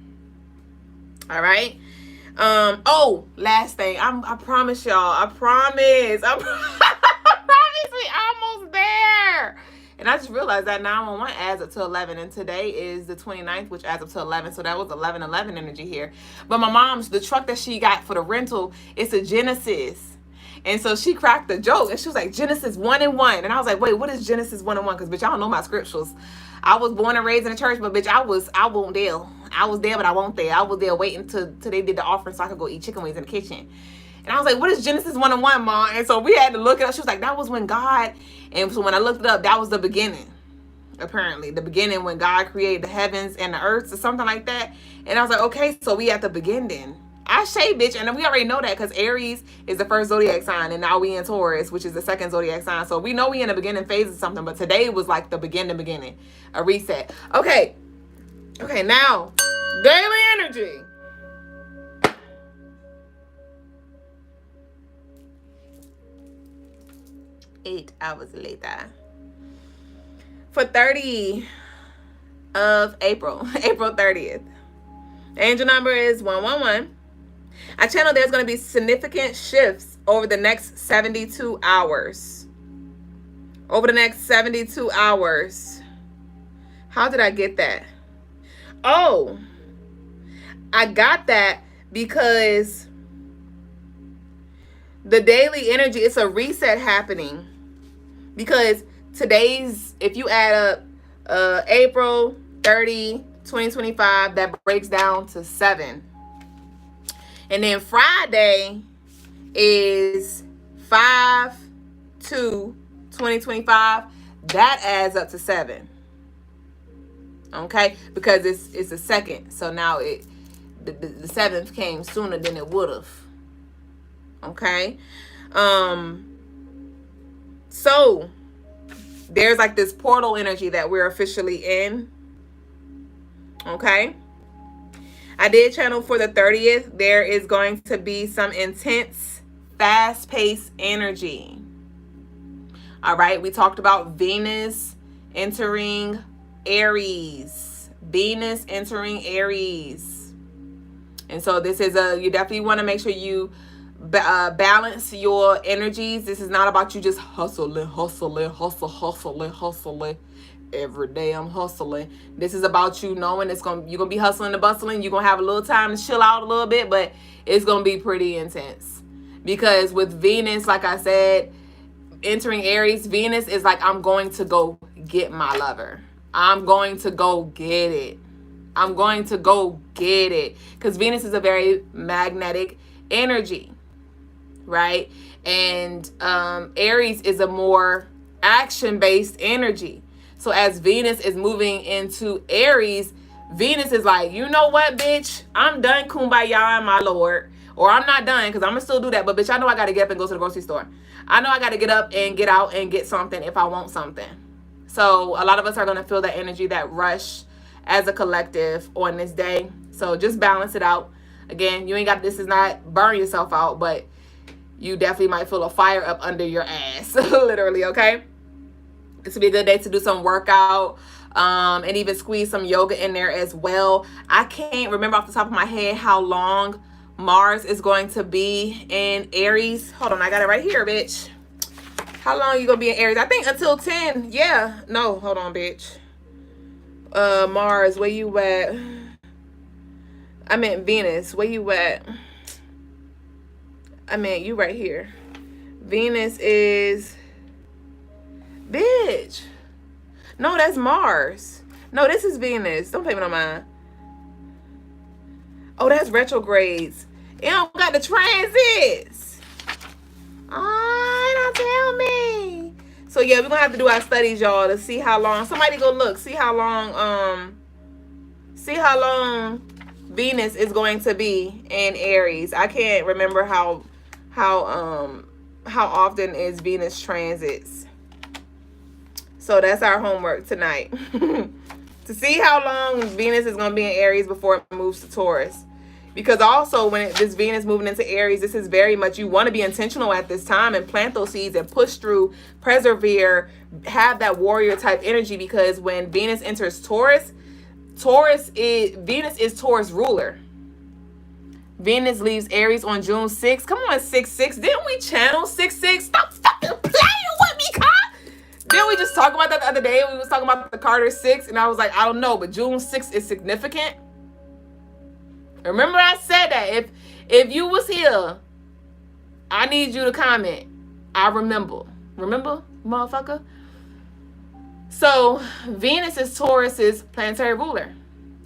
All right. Oh, last thing. I promise y'all. I promise. I promise we almost there. And I just realized that 911 adds up to 11. And today is the 29th, which adds up to 11. So that was 11/11 energy here. But my mom's, the truck that she got for the rental, it's a Genesis. And so she cracked the joke. And she was like, Genesis 1 and 1. And I was like, wait, what is Genesis 1 and 1? Because, bitch, I don't know my scriptures. I was born and raised in the church, but, bitch, I won't there. I was there, but I won't there. I was there waiting till they did the offering so I could go eat chicken wings in the kitchen. And I was like, what is Genesis 1 and 1, Mom? And so we had to look it up. She was like, that was when God, and so when I looked it up, that was the beginning, apparently. The beginning when God created the heavens and the earth or something like that. And I was like, okay, so we at the beginning. I shade, bitch. And we already know that because Aries is the first zodiac sign. And now we in Taurus, which is the second zodiac sign. So we know we in the beginning phase of something. But today was like the beginning. A reset. Okay. Okay, now, daily energy. 8 hours later. For 30 of April, April 30th. Angel number is 111. I channel there's going to be significant shifts over the next 72 hours. Over the next 72 hours. How did I get that? Oh, I got that because the daily energy, it's a reset happening. Because today's, if you add up April 30, 2025, that breaks down to 7. And then Friday is 5/2/2025. That adds up to 7. Okay, because it's a second, so now the 7th came sooner than it would have. Okay, so there's like this portal energy that we're officially in. Okay, I did channel for the 30th. There is going to be some intense, fast-paced energy. All right, we talked about Venus entering Aries. Venus entering Aries. And so this is you definitely want to make sure you balance your energies. This is not about you just hustling. Every day I'm hustling. This is about you knowing you're gonna be hustling and bustling. You're gonna have a little time to chill out a little bit, but it's gonna be pretty intense. Because with Venus, like I said, entering Aries, Venus is like, I'm going to go get my lover. I'm going to go get it. I'm going to go get it. Because Venus is a very magnetic energy, right? And Aries is a more action-based energy. So as Venus is moving into Aries, Venus is like, you know what, bitch? I'm done kumbaya, my lord. Or I'm not done, because I'm going to still do that. But bitch, I know I got to get up and go to the grocery store. I know I got to get up and get out and get something if I want something. So a lot of us are going to feel that energy, that rush as a collective on this day. So just balance it out. Again, you ain't got, this is not burn yourself out, but you definitely might feel a fire up under your ass. Literally, okay? This would be a good day to do some workout and even squeeze some yoga in there as well. I can't remember off the top of my head how long Mars is going to be in Aries. Hold on, I got it right here, bitch. How long you gonna be in Aries? I think until 10. Yeah. No, hold on, bitch. Mars, where you at? I meant Venus. Where you at? I meant you right here. Venus is... Bitch. No, that's Mars. No, this is Venus. Don't pay me no mind. Oh, that's retrogrades. It don't got the transits. Oh, don't tell me. So yeah, we're gonna have to do our studies, y'all, to see how long. Somebody go look. See how long Venus is going to be in Aries. I can't remember how often is Venus transits. So that's our homework tonight. To see how long Venus is going to be in Aries before it moves to Taurus. Because also when this Venus moving into Aries, this is very much, you want to be intentional at this time and plant those seeds and push through, persevere, have that warrior type energy. Because when Venus enters Taurus, Venus is Taurus ruler. Venus leaves Aries on June 6th. Come on, 6/6. Didn't we channel 6/6? Stop fucking playing with me, Kyle. Didn't we just talk about that the other day? We was talking about the Carter 6, and I was like, I don't know, but June 6th is significant. Remember I said that. If you was here, I need you to comment. I remember. Remember, motherfucker? So, Venus is Taurus's planetary ruler.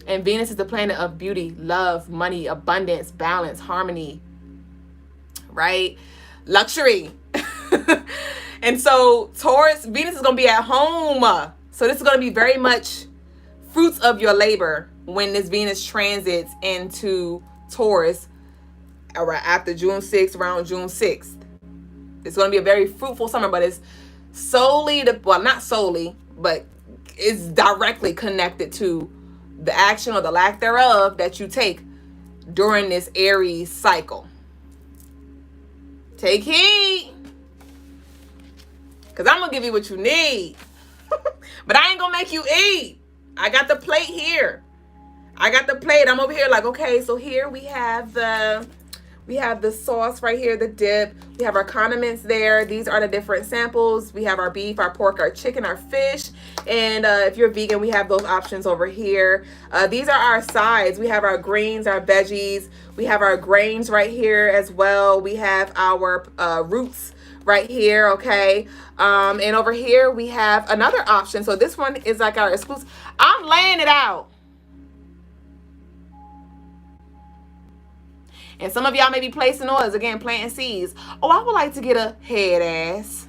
And Venus is the planet of beauty, love, money, abundance, balance, harmony, right? Luxury. And so Taurus, Venus is going to be at home. So this is going to be very much fruits of your labor when this Venus transits into Taurus after June 6th, around June 6th. It's going to be a very fruitful summer, but it's solely, not solely, but it's directly connected to the action or the lack thereof that you take during this Aries cycle. Take heed. Because I'm going to give you what you need. But I ain't going to make you eat. I got the plate here. I got the plate. I'm over here like, okay, so here we have the sauce right here, the dip. We have our condiments there. These are the different samples. We have our beef, our pork, our chicken, our fish. And if you're vegan, we have those options over here. These are our sides. We have our greens, our veggies. We have our grains right here as well. We have our roots right here, okay? And over here, we have another option. So this one is like our exclusive. I'm laying it out. And some of y'all may be placing orders, again, planting seeds. Oh, I would like to get a head ass.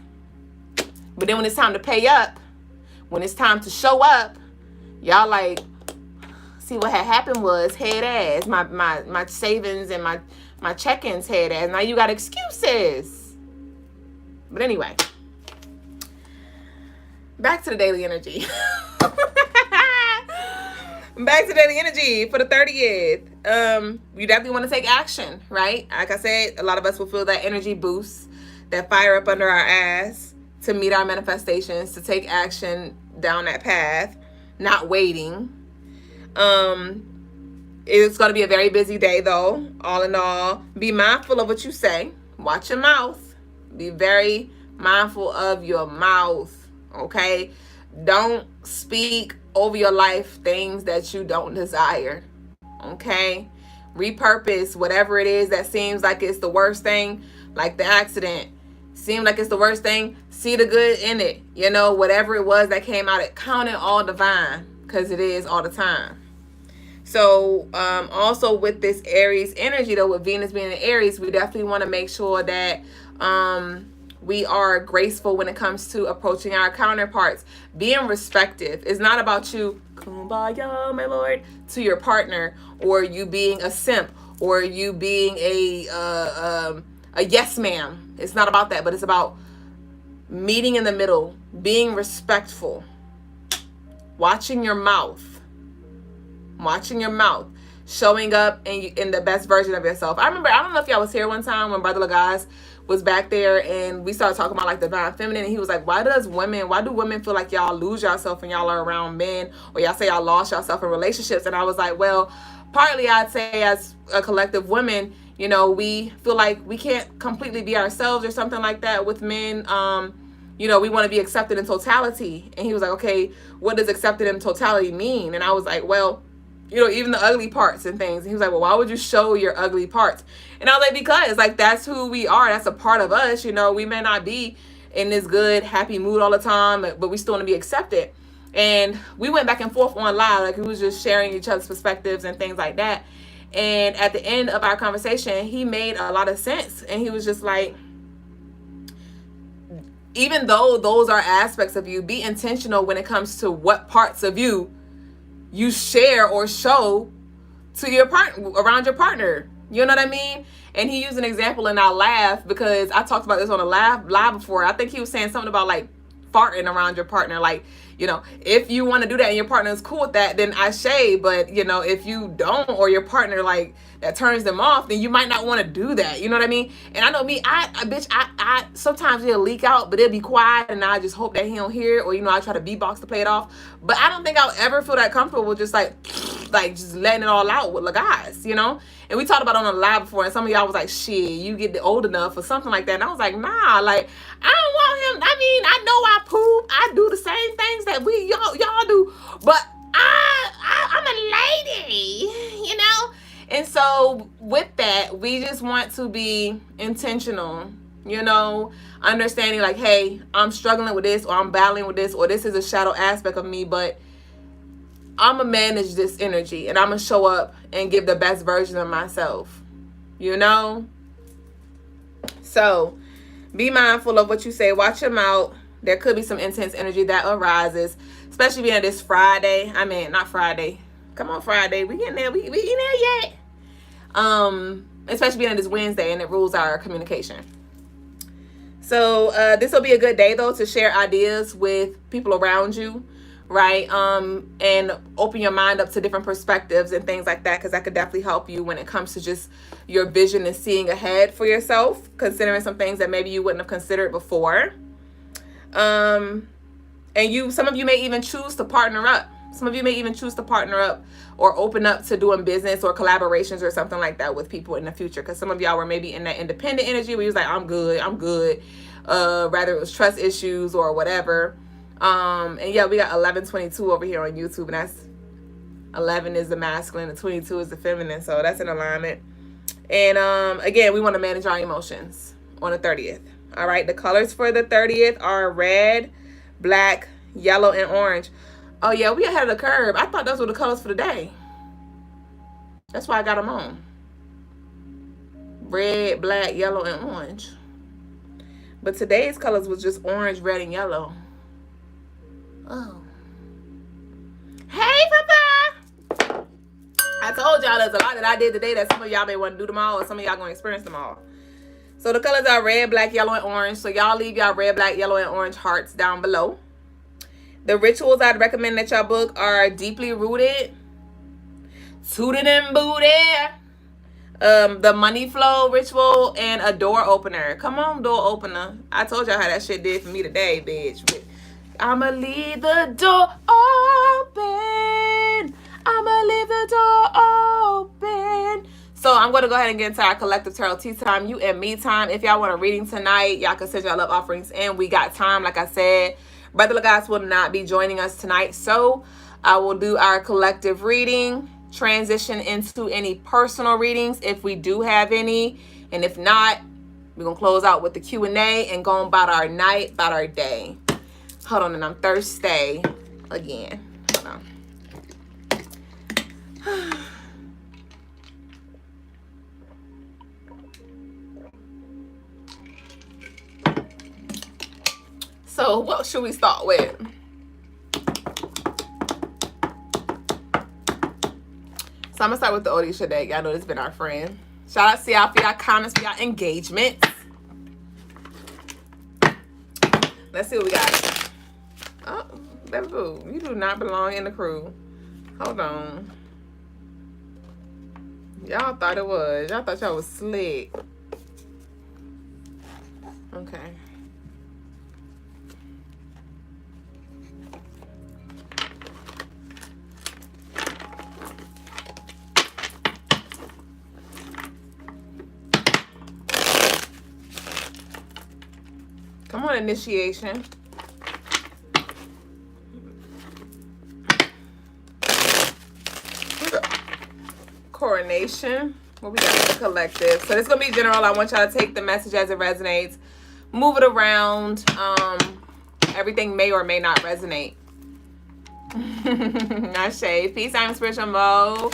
But then when it's time to pay up, when it's time to show up, y'all like, see what had happened was head ass. My savings and my check-ins head ass. Now you got excuses. But anyway, back to the daily energy. Back to daily energy for the 30th. You definitely want to take action, right? Like I said, a lot of us will feel that energy boost, that fire up under our ass to meet our manifestations, to take action down that path, not waiting. It's going to be a very busy day though. All in all, be mindful of what you say. Watch your mouth. Be very mindful of your mouth, okay? Don't speak over your life things that you don't desire, okay? Repurpose whatever it is that seems like it's the worst thing, like the accident. Seemed like it's the worst thing, see the good in it. You know, whatever it was that came out, it counted all divine, because it is all the time. So also with this Aries energy though, with Venus being in Aries, we definitely want to make sure that we are graceful when it comes to approaching our counterparts. Being respectful. It's not about you, kumbaya, my lord, to your partner, or you being a simp, or you being a yes ma'am. It's not about that, but it's about meeting in the middle, being respectful, watching your mouth, showing up in the best version of yourself. I remember, I don't know if y'all was here one time when Brother Lagaz was back there and we started talking about like divine feminine, and he was like, why do women feel like y'all lose yourself when y'all are around men, or y'all say y'all lost yourself in relationships? And I was like, well, partly I'd say as a collective women, you know, we feel like we can't completely be ourselves or something like that with men. You know, we want to be accepted in totality. And he was like, okay, what does accepted in totality mean? And I was like, well, you know, even the ugly parts and things. And he was like, well, why would you show your ugly parts? And I was like, because like, that's who we are. That's a part of us. You know, we may not be in this good, happy mood all the time, but we still want to be accepted. And we went back and forth on live. Like, we was just sharing each other's perspectives and things like that. And at the end of our conversation, he made a lot of sense. And he was just like, even though those are aspects of you, be intentional when it comes to what parts of you share or show to your partner, around your partner. You know what I mean? And he used an example in our laugh, because I talked about this on a live before. I think he was saying something about like farting around your partner. Like, you know, if you want to do that and your partner is cool with that, then I shade. But, you know, if you don't, or your partner like that turns them off, then you might not want to do that. You know what I mean? And I know me, I sometimes it'll leak out, but it'll be quiet, and I just hope that he don't hear it, or, you know, I try to beatbox to play it off. But I don't think I'll ever feel that comfortable with just like just letting it all out with the guys, you know? And we talked about it on a live before, and some of y'all was like, shit, you get old enough or something like that. And I was like, nah, like, I don't want him. I mean, I know I poop. I do the same things that y'all do, but I'm a lady, you know? And so with that, we just want to be intentional, you know, understanding like, hey, I'm struggling with this, or I'm battling with this, or this is a shadow aspect of me, but I'm going to manage this energy, and I'm going to show up and give the best version of myself, you know? So be mindful of what you say. Watch your mouth. There could be some intense energy that arises, especially being this Friday. I mean, not Friday. Come on, Friday. We getting there. We ain't there yet. Especially being this Wednesday, and it rules our communication. So this will be a good day, though, to share ideas with people around you, right? And open your mind up to different perspectives and things like that, because that could definitely help you when it comes to just your vision and seeing ahead for yourself, considering some things that maybe you wouldn't have considered before. And some of you may even choose to partner up. Some of you may even choose to partner up or open up to doing business or collaborations or something like that with people in the future. Because some of y'all were maybe in that independent energy where you was like, I'm good. Rather it was trust issues or whatever. And yeah, we got 1122 over here on YouTube, and that's 11 is the masculine and 22 is the feminine. So that's in alignment. And again, we want to manage our emotions on the 30th. All right, the colors for the 30th are red, black, yellow, and orange. Oh yeah, we ahead of the curve. I thought those were the colors for the day. That's why I got them on. Red, black, yellow, and orange. But today's colors was just orange, red, and yellow. Oh. Hey, Papa! I told y'all there's a lot that I did today that some of y'all may want to do them all, or some of y'all gonna experience them all. So the colors are red, black, yellow, and orange. So y'all leave y'all red, black, yellow, and orange hearts down below. The rituals I'd recommend that y'all book are Deeply Rooted, Suited and Booted, the Money Flow ritual, and a door opener. Come on, door opener. I told y'all how that shit did for me today, bitch. I'ma leave the door open. I'ma leave the door open. So I'm going to go ahead and get into our collective tarot tea time, you and me time. If y'all want a reading tonight, y'all can send y'all love offerings in. We got time, like I said. Brother Lagas will not be joining us tonight, so I will do our collective reading, transition into any personal readings if we do have any, and if not, we're going to close out with the Q&A and go about our night, about our day. Hold on, and I'm thirsty again. Hold on. So what should we start with? So I'm going to start with the Odisha deck. Y'all know this has been our friend. Shout out to y'all for y'all comments, for y'all engagement. Let's see what we got. Oh, baby boo, you do not belong in the crew. Hold on. Y'all thought it was. Y'all thought y'all was slick. Okay. Come on, initiation. Coronation. What we got for the collective? So this is going to be general. I want y'all to take the message as it resonates. Move it around. Everything may or may not resonate. Not shade. Peace, I'm Spiritual Mo.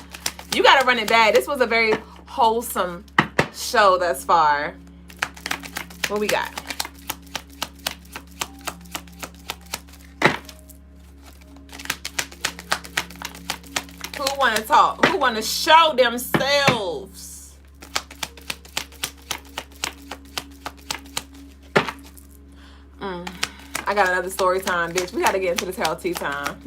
You got to run it back. This was a very wholesome show thus far. What we got? Who want to talk? Who want to show themselves? I got another story time, bitch. We got to get into the tarot tea time.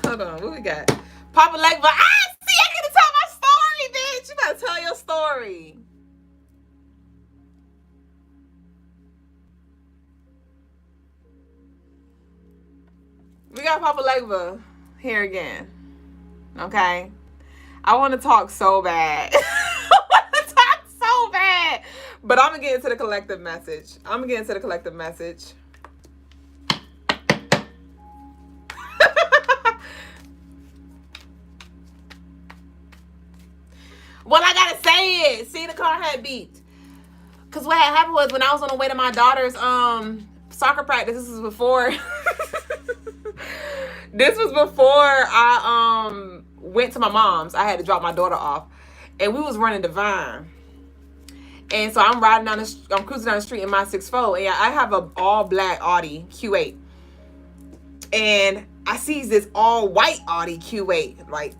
Hold on. What we got? Papa Legba. See, I get to tell my story, bitch. You better tell your story. We got Papa Legba here again. Okay, I want to talk so bad. I want to talk so bad, but I'm gonna get into the collective message. Well, I gotta say it. See, the car had beeped. Cause what had happened was when I was on the way to my daughter's soccer practice. This was before. This was before I went to my mom's. I had to drop my daughter off, and we was running Divine. And so I'm riding down I'm cruising down the street in my 6'4", and I have a all black Audi Q8, and I see this all white Audi Q8, like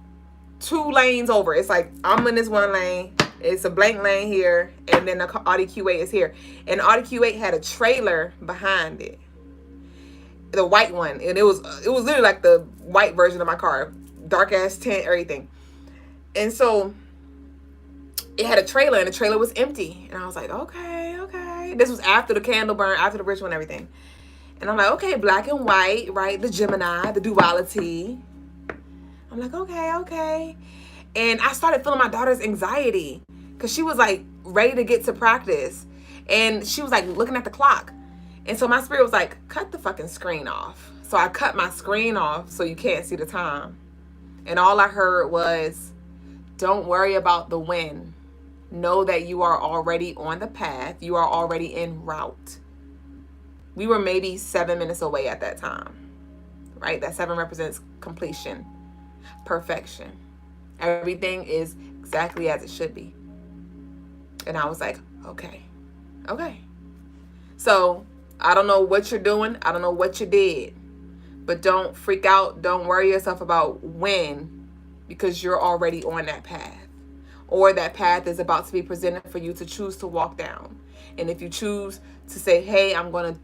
2 lanes over. It's like I'm in this one lane. It's a blank lane here, and then the Audi Q8 is here. And the Audi Q8 had a trailer behind it. The white one, and it was literally like the white version of my car, dark ass tint, everything. And so it had a trailer, and the trailer was empty, and I was like, okay, This was after the candle burn, after the ritual and everything. And I'm like, okay, black and white, right? The Gemini, the duality. I'm like, okay. And I started feeling my daughter's anxiety because she was like ready to get to practice. And she was like looking at the clock. And so my spirit was like, cut the fucking screen off. So I cut my screen off so you can't see the time. And all I heard was, don't worry about the when. Know that you are already on the path. You are already en route. We were maybe 7 minutes away at that time, right? That 7 represents completion, perfection. Everything is exactly as it should be. And I was like, okay. So I don't know what you're doing. I don't know what you did, but don't freak out. Don't worry yourself about when, because you're already on that path, or that path is about to be presented for you to choose to walk down. And if you choose to say, hey, I'm going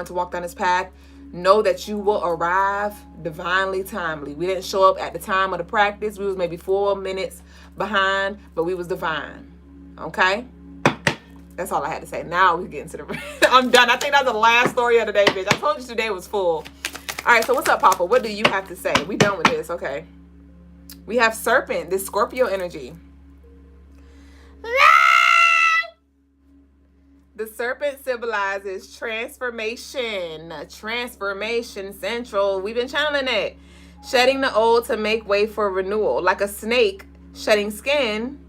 to walk down this path, know that you will arrive divinely timely. We didn't show up at the time of the practice. We was maybe 4 minutes behind, but we was divine. Okay? That's all I had to say. Now we get into the... I'm done. I think that's the last story of the day, bitch. I told you today was full. All right, so what's up, Papa? What do you have to say? We done with this. Okay. We have Serpent, this Scorpio energy. The serpent symbolizes transformation. Transformation central. We've been channeling it. Shedding the old to make way for renewal. Like a snake shedding skin,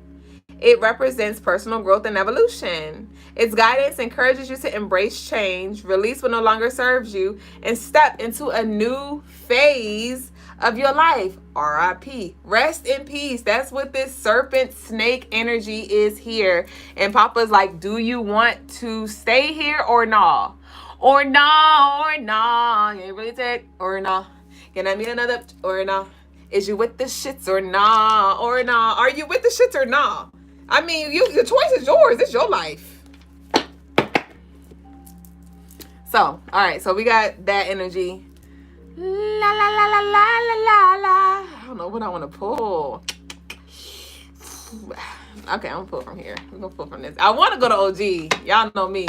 it represents personal growth and evolution. Its guidance encourages you to embrace change, release what no longer serves you, and step into a new phase of your life. R.I.P. Rest in peace. That's what this serpent snake energy is here. And Papa's like, do you want to stay here or nah? Or nah, or nah. You ain't really said or nah. Can I meet another or nah? Is you with the shits or nah? Or nah? Are you with the shits or nah? I mean, the choice is yours. It's your life. So, all right. So we got that energy. La la la la la la la la. I don't know what I want to pull. Okay, I'm gonna pull from here. We're gonna pull from this. I want to go to OG. Y'all know me.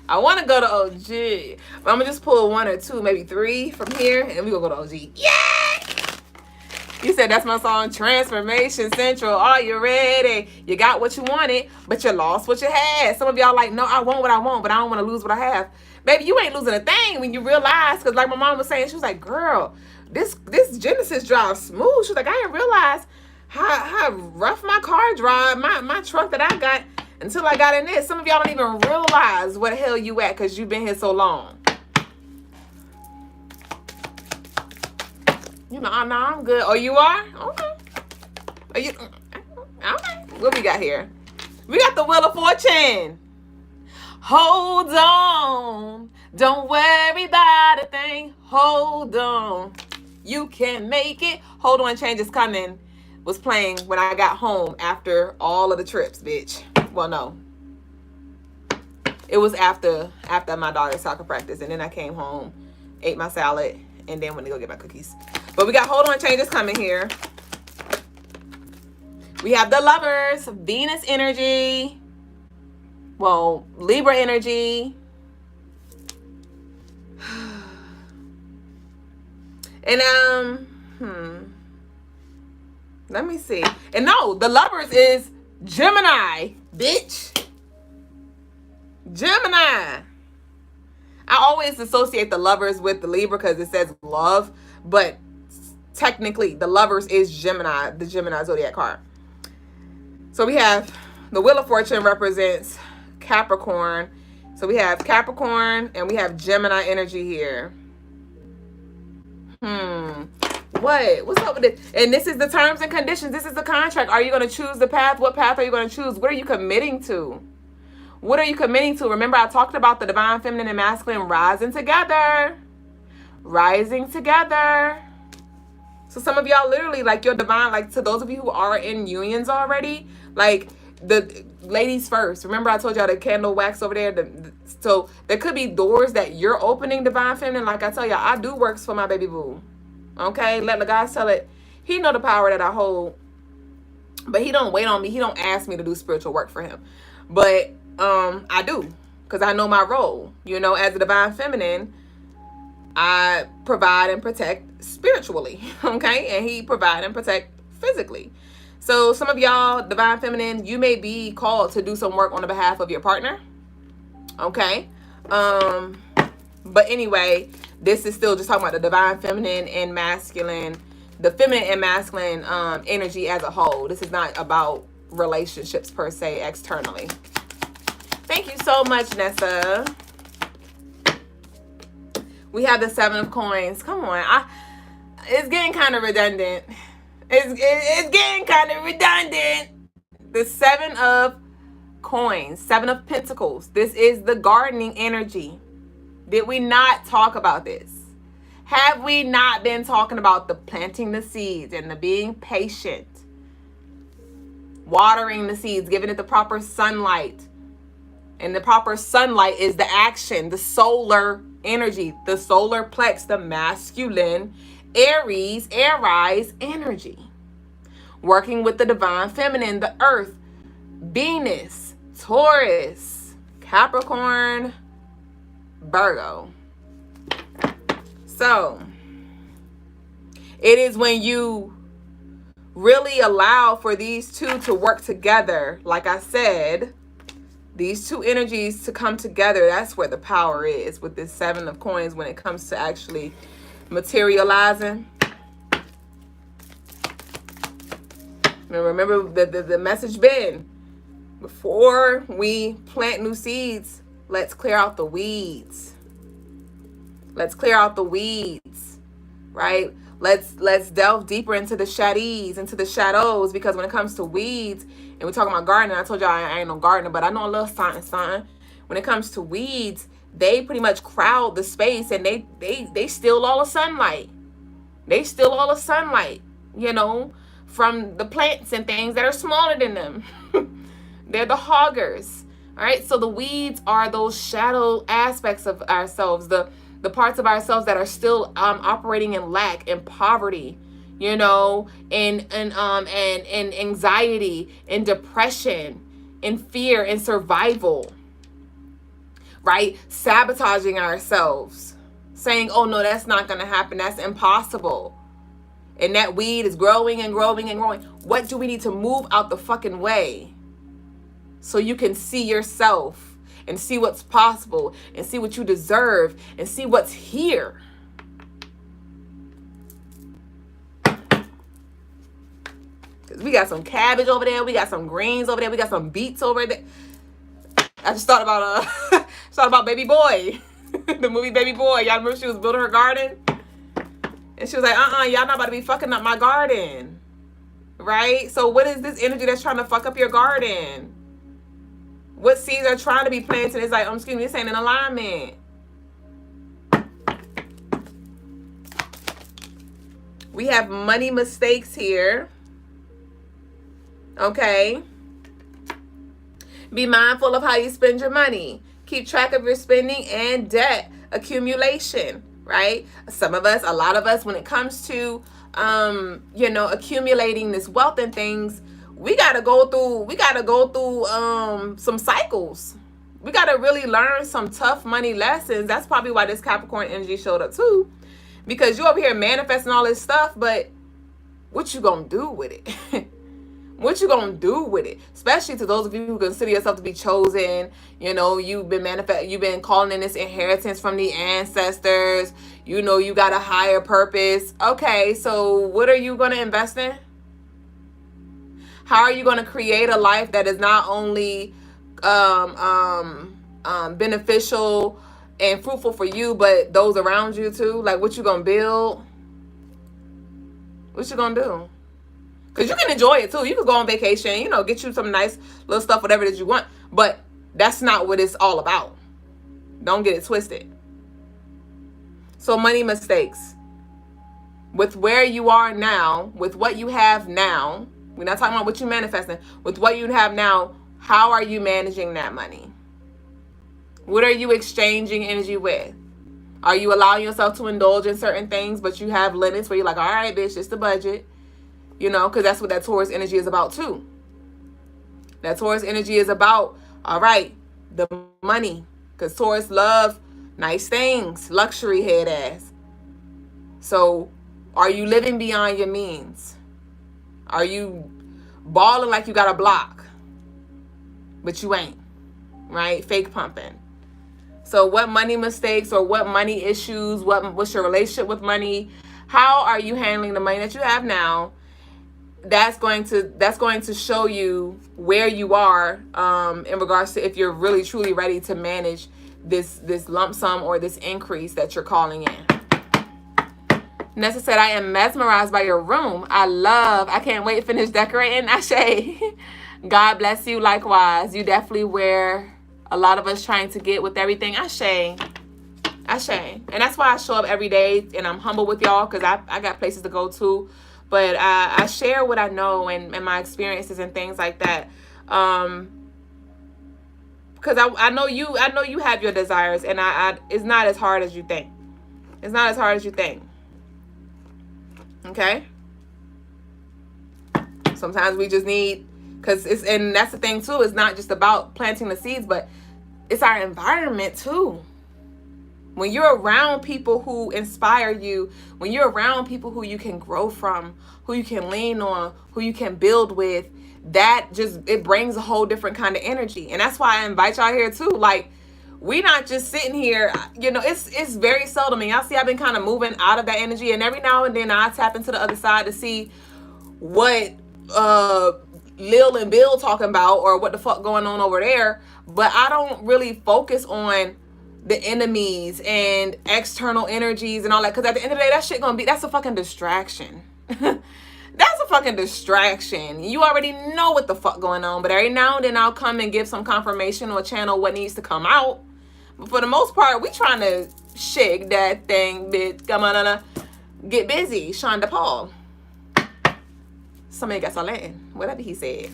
I want to go to OG, but I'm gonna just pull 1 or 2, maybe 3 from here, and we gonna go to OG. Yeah. You said that's my song, Transformation Central. Are you ready? You got what you wanted, but you lost what you had. Some of y'all like, no, I want what I want, but I don't want to lose what I have. Baby, you ain't losing a thing when you realize, because like my mom was saying, she was like, girl, this Genesis drives smooth. She was like, I didn't realize how rough my car drive, my truck that I got until I got in this. Some of y'all don't even realize where the hell you at because you've been here so long. You know, no, I'm good. Oh, you are? Okay. Are you? Okay. What we got here? We got the Wheel of Fortune. Hold on. Don't worry about a thing. Hold on. You can make it. Hold on, change is coming. Was playing when I got home after all of the trips, bitch. Well, no. It was after my daughter's soccer practice. And then I came home, ate my salad, and then went to go get my cookies. But we got Hold On, Change is coming here. We have the Lovers, Venus energy. Well, Libra energy. And let me see. And no, the Lovers is Gemini, bitch. Gemini. I always associate the Lovers with the Libra because it says love, but technically the Lovers is Gemini, the Gemini zodiac card. So we have the Wheel of Fortune represents Capricorn. So we have Capricorn and we have Gemini energy here. What's up with this? And this is the terms and conditions. This is the contract. Are you going to choose the path? What path are you going to choose? What are you committing to? What are you committing to? Remember, I talked about the divine feminine and masculine rising together. Rising together. So some of y'all literally, like, your divine, like, to those of you who are in unions already, like, the ladies first. Remember, I told y'all the candle wax over there. So there could be doors that you're opening, divine feminine. Like I tell y'all, I do works for my baby boo. Okay? Let the guys tell it. He know the power that I hold. But he don't wait on me. He don't ask me to do spiritual work for him. But I do. because I know my role. You know, as a divine feminine, I provide and protect spiritually, okay? And he provide and protect physically. So some of y'all, divine feminine, you may be called to do some work on the behalf of your partner, okay? But anyway, this is still just talking about the divine feminine and masculine, the feminine and masculine energy as a whole. This is not about relationships per se externally. Thank you so much, Nessa. We have the 7 of coins. Come on. It's getting kind of redundant. It's getting kind of redundant. The 7 of coins. 7 of pentacles. This is the gardening energy. Did we not talk about this? Have we not been talking about the planting the seeds and the being patient? Watering the seeds, giving it the proper sunlight. And the proper sunlight is the action, the solar energy, the solar plex, the masculine Aries energy. Working with the divine feminine, the earth, Venus, Taurus, Capricorn, Virgo. So it is when you really allow for these two to work together, like I said, these two energies to come together. That's where the power is with this 7 of coins when it comes to actually materializing. And remember the message been, before we plant new seeds, let's clear out the weeds. Let's clear out the weeds, right? Let's delve deeper into the shadows, because when it comes to weeds, and we're talking about gardening, I told y'all I ain't no gardener, but I know a little something. When it comes to weeds, they pretty much crowd the space, and they steal all the sunlight. They steal all the sunlight, you know, from the plants and things that are smaller than them. They're the hoggers. All right. So the weeds are those shadow aspects of ourselves, the parts of ourselves that are still operating in lack and poverty, you know, and anxiety and depression and fear and survival, right? Sabotaging ourselves, saying, oh no, that's not going to happen. That's impossible. And that weed is growing and growing and growing. What do we need to move out the fucking way so you can see yourself and see what's possible and see what you deserve and see what's here? Because we got some cabbage over there. We got some greens over there. We got some beets over there. I just thought about Baby Boy. The movie Baby Boy. Y'all remember she was building her garden? And she was like, y'all not about to be fucking up my garden. Right? So what is this energy that's trying to fuck up your garden? What seeds are trying to be planted? It's like, excuse me, this ain't in alignment. We have money mistakes here. Okay. Be mindful of how you spend your money. Keep track of your spending and debt accumulation, right? Some of us, a lot of us, when it comes to, accumulating this wealth and things, we got to go through some cycles. We got to really learn some tough money lessons. That's probably why this Capricorn energy showed up too, because you over here manifesting all this stuff, but what you gonna do with it? What you gonna do with it? Especially to those of you who consider yourself to be chosen. You know, you've been calling in this inheritance from the ancestors. You know, you got a higher purpose. Okay, so what are you gonna invest in? How are you gonna create a life that is not only beneficial and fruitful for you, but those around you too? Like, what you gonna build? What you gonna do? Because you can enjoy it too. You can go on vacation, you know, get you some nice little stuff, whatever that you want. But that's not what it's all about. Don't get it twisted. So money mistakes. With where you are now, with what you have now, we're not talking about what you're manifesting. With what you have now, how are you managing that money? What are you exchanging energy with? Are you allowing yourself to indulge in certain things, but you have limits where you're like, all right, bitch, it's the budget. You know, because that's what that Taurus energy is about too. That Taurus energy is about, all right, the money. Because Taurus love nice things, luxury head ass. So are you living beyond your means? Are you balling like you got a block, but you ain't, right? Fake pumping. So what money mistakes or what money issues, what's your relationship with money? How are you handling the money that you have now? That's going to show you where you are in regards to if you're really truly ready to manage this lump sum or this increase that you're calling in. Nessa said, I am mesmerized by your room. I can't wait to finish decorating. Ashe. God bless you likewise. You definitely where a lot of us trying to get with everything. Ashe. Ashe. And that's why I show up every day and I'm humble with y'all because I got places to go to. But I share what I know and my experiences and things like that. Because I know you have your desires and it's not as hard as you think. It's not as hard as you think. Okay? Sometimes we just need, and that's the thing too, it's not just about planting the seeds, but it's our environment too. When you're around people who inspire you, when you're around people who you can grow from, who you can lean on, who you can build with, it brings a whole different kind of energy. And that's why I invite y'all here too. Like, we not just sitting here, it's very seldom. And y'all see I've been kind of moving out of that energy. And every now and then I tap into the other side to see what Lil and Bill talking about or what the fuck going on over there. But I don't really focus on the enemies and external energies and all that. Because at the end of the day, that shit that's a fucking distraction. That's a fucking distraction. You already know what the fuck going on. But every now and then I'll come and give some confirmation or channel what needs to come out. But for the most part, we trying to shake that thing, bitch. Come on, get busy. Shonda Paul. Somebody got some Latin. Whatever he said.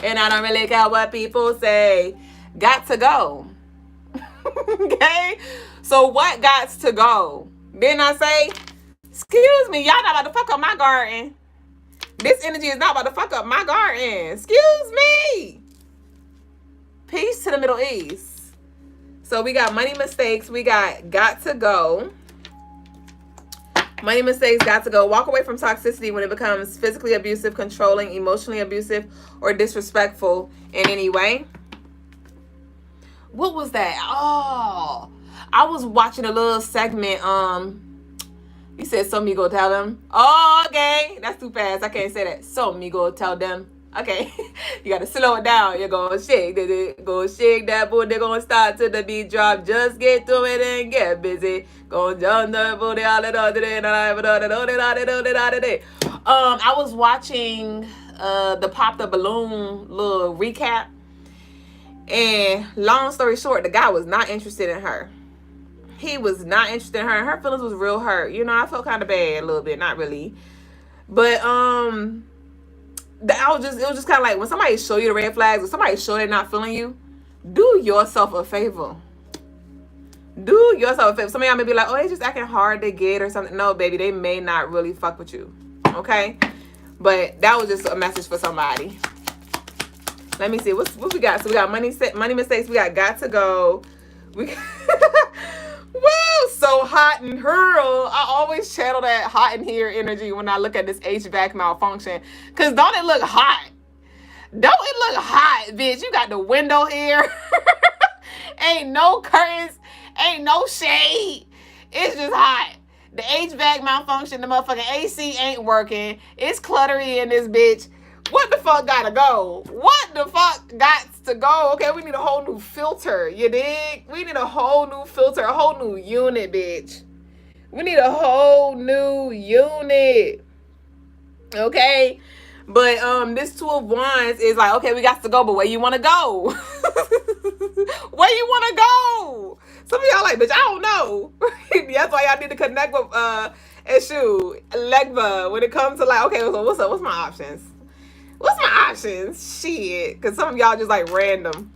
And I don't really care what people say. Got to go. Okay? So what got to go? Didn't I say, excuse me, y'all not about to fuck up my garden. This energy is not about to fuck up my garden. Excuse me. Peace to the Middle East. So we got money mistakes. We got to go. Money mistakes, got to go. Walk away from toxicity when it becomes physically abusive, controlling, emotionally abusive, or disrespectful in any way. What was that? Oh, I was watching a little segment. You said, so me go tell them. Oh, okay. That's too fast. I can't say that. So me go tell them. Okay. You got to slow it down. You're going to shake. Go shake that booty. They're going to start to the beat drop. Just get to it and get busy. Go down the booty. I was watching the Pop the Balloon little recap. And long story short, the guy was not interested in her. He was not interested in her. And her feelings was real hurt. I felt kind of bad a little bit. Not really. But it was just kind of like when somebody show you the red flags or somebody show they're not feeling you, do yourself a favor. Do yourself a favor. Some of y'all may be like, oh, they just acting hard to get or something. No, baby, they may not really fuck with you. Okay? But that was just a message for somebody. Let me see. What we got? So we got money mistakes. We got to go. We got woo, so hot and hurl. I always channel that hot in here energy when I look at this HVAC malfunction. Because don't it look hot? Don't it look hot, bitch? You got the window here. Ain't no curtains. Ain't no shade. It's just hot. The HVAC malfunction. The motherfucking AC ain't working. It's cluttery in this bitch. What the fuck gotta go? What the fuck got to go? Okay, we need a whole new filter. You dig? We need a whole new filter, a whole new unit, bitch. We need a whole new unit. Okay? But this Two of Wands is like, okay, we got to go, but where you want to go? Where you want to go? Some of y'all like, bitch, I don't know. That's why y'all need to connect with Eshu, Legba, when it comes to like, okay, so what's up? What's my options? What's my options? Shit. Because some of y'all just like random.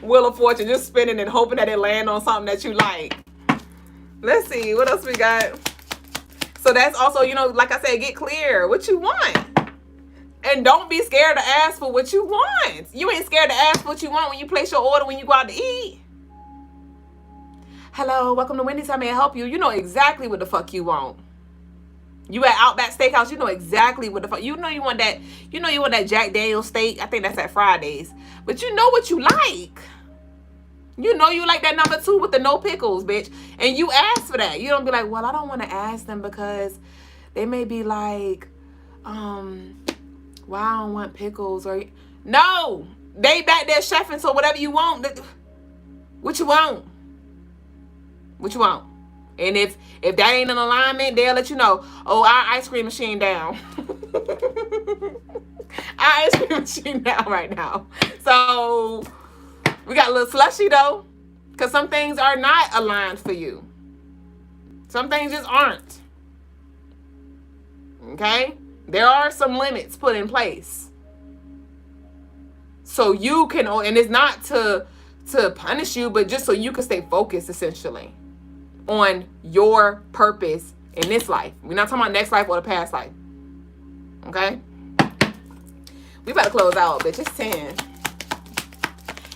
Wheel of Fortune, just spinning and hoping that it land on something that you like. Let's see. What else we got? So that's also, like I said, get clear what you want. And don't be scared to ask for what you want. You ain't scared to ask for what you want when you place your order when you go out to eat. hello, welcome to Wendy's, how may I help you? You know exactly what the fuck you want. You at Outback Steakhouse, you know exactly what the fuck. You know you want that Jack Daniel's steak. I think that's at Fridays. But you know what you like. You know you like that number 2 with the no pickles, bitch. And you ask for that. You don't be like, well, I don't want to ask them because they may be like, well, I don't want pickles. Or no, they back there chefing, so whatever you want. What you want? What you want? And if that ain't in alignment, they'll let you know. Oh, our ice cream machine down. Our ice cream machine down right now. So we got a little slushy though, because some things are not aligned for you. Some things just aren't. Okay? There are some limits put in place. So you can, and it's not to punish you, but just so you can stay focused essentially on your purpose in this life. We're not talking about next life or the past life. Okay? We better close out, bitch. It's 10.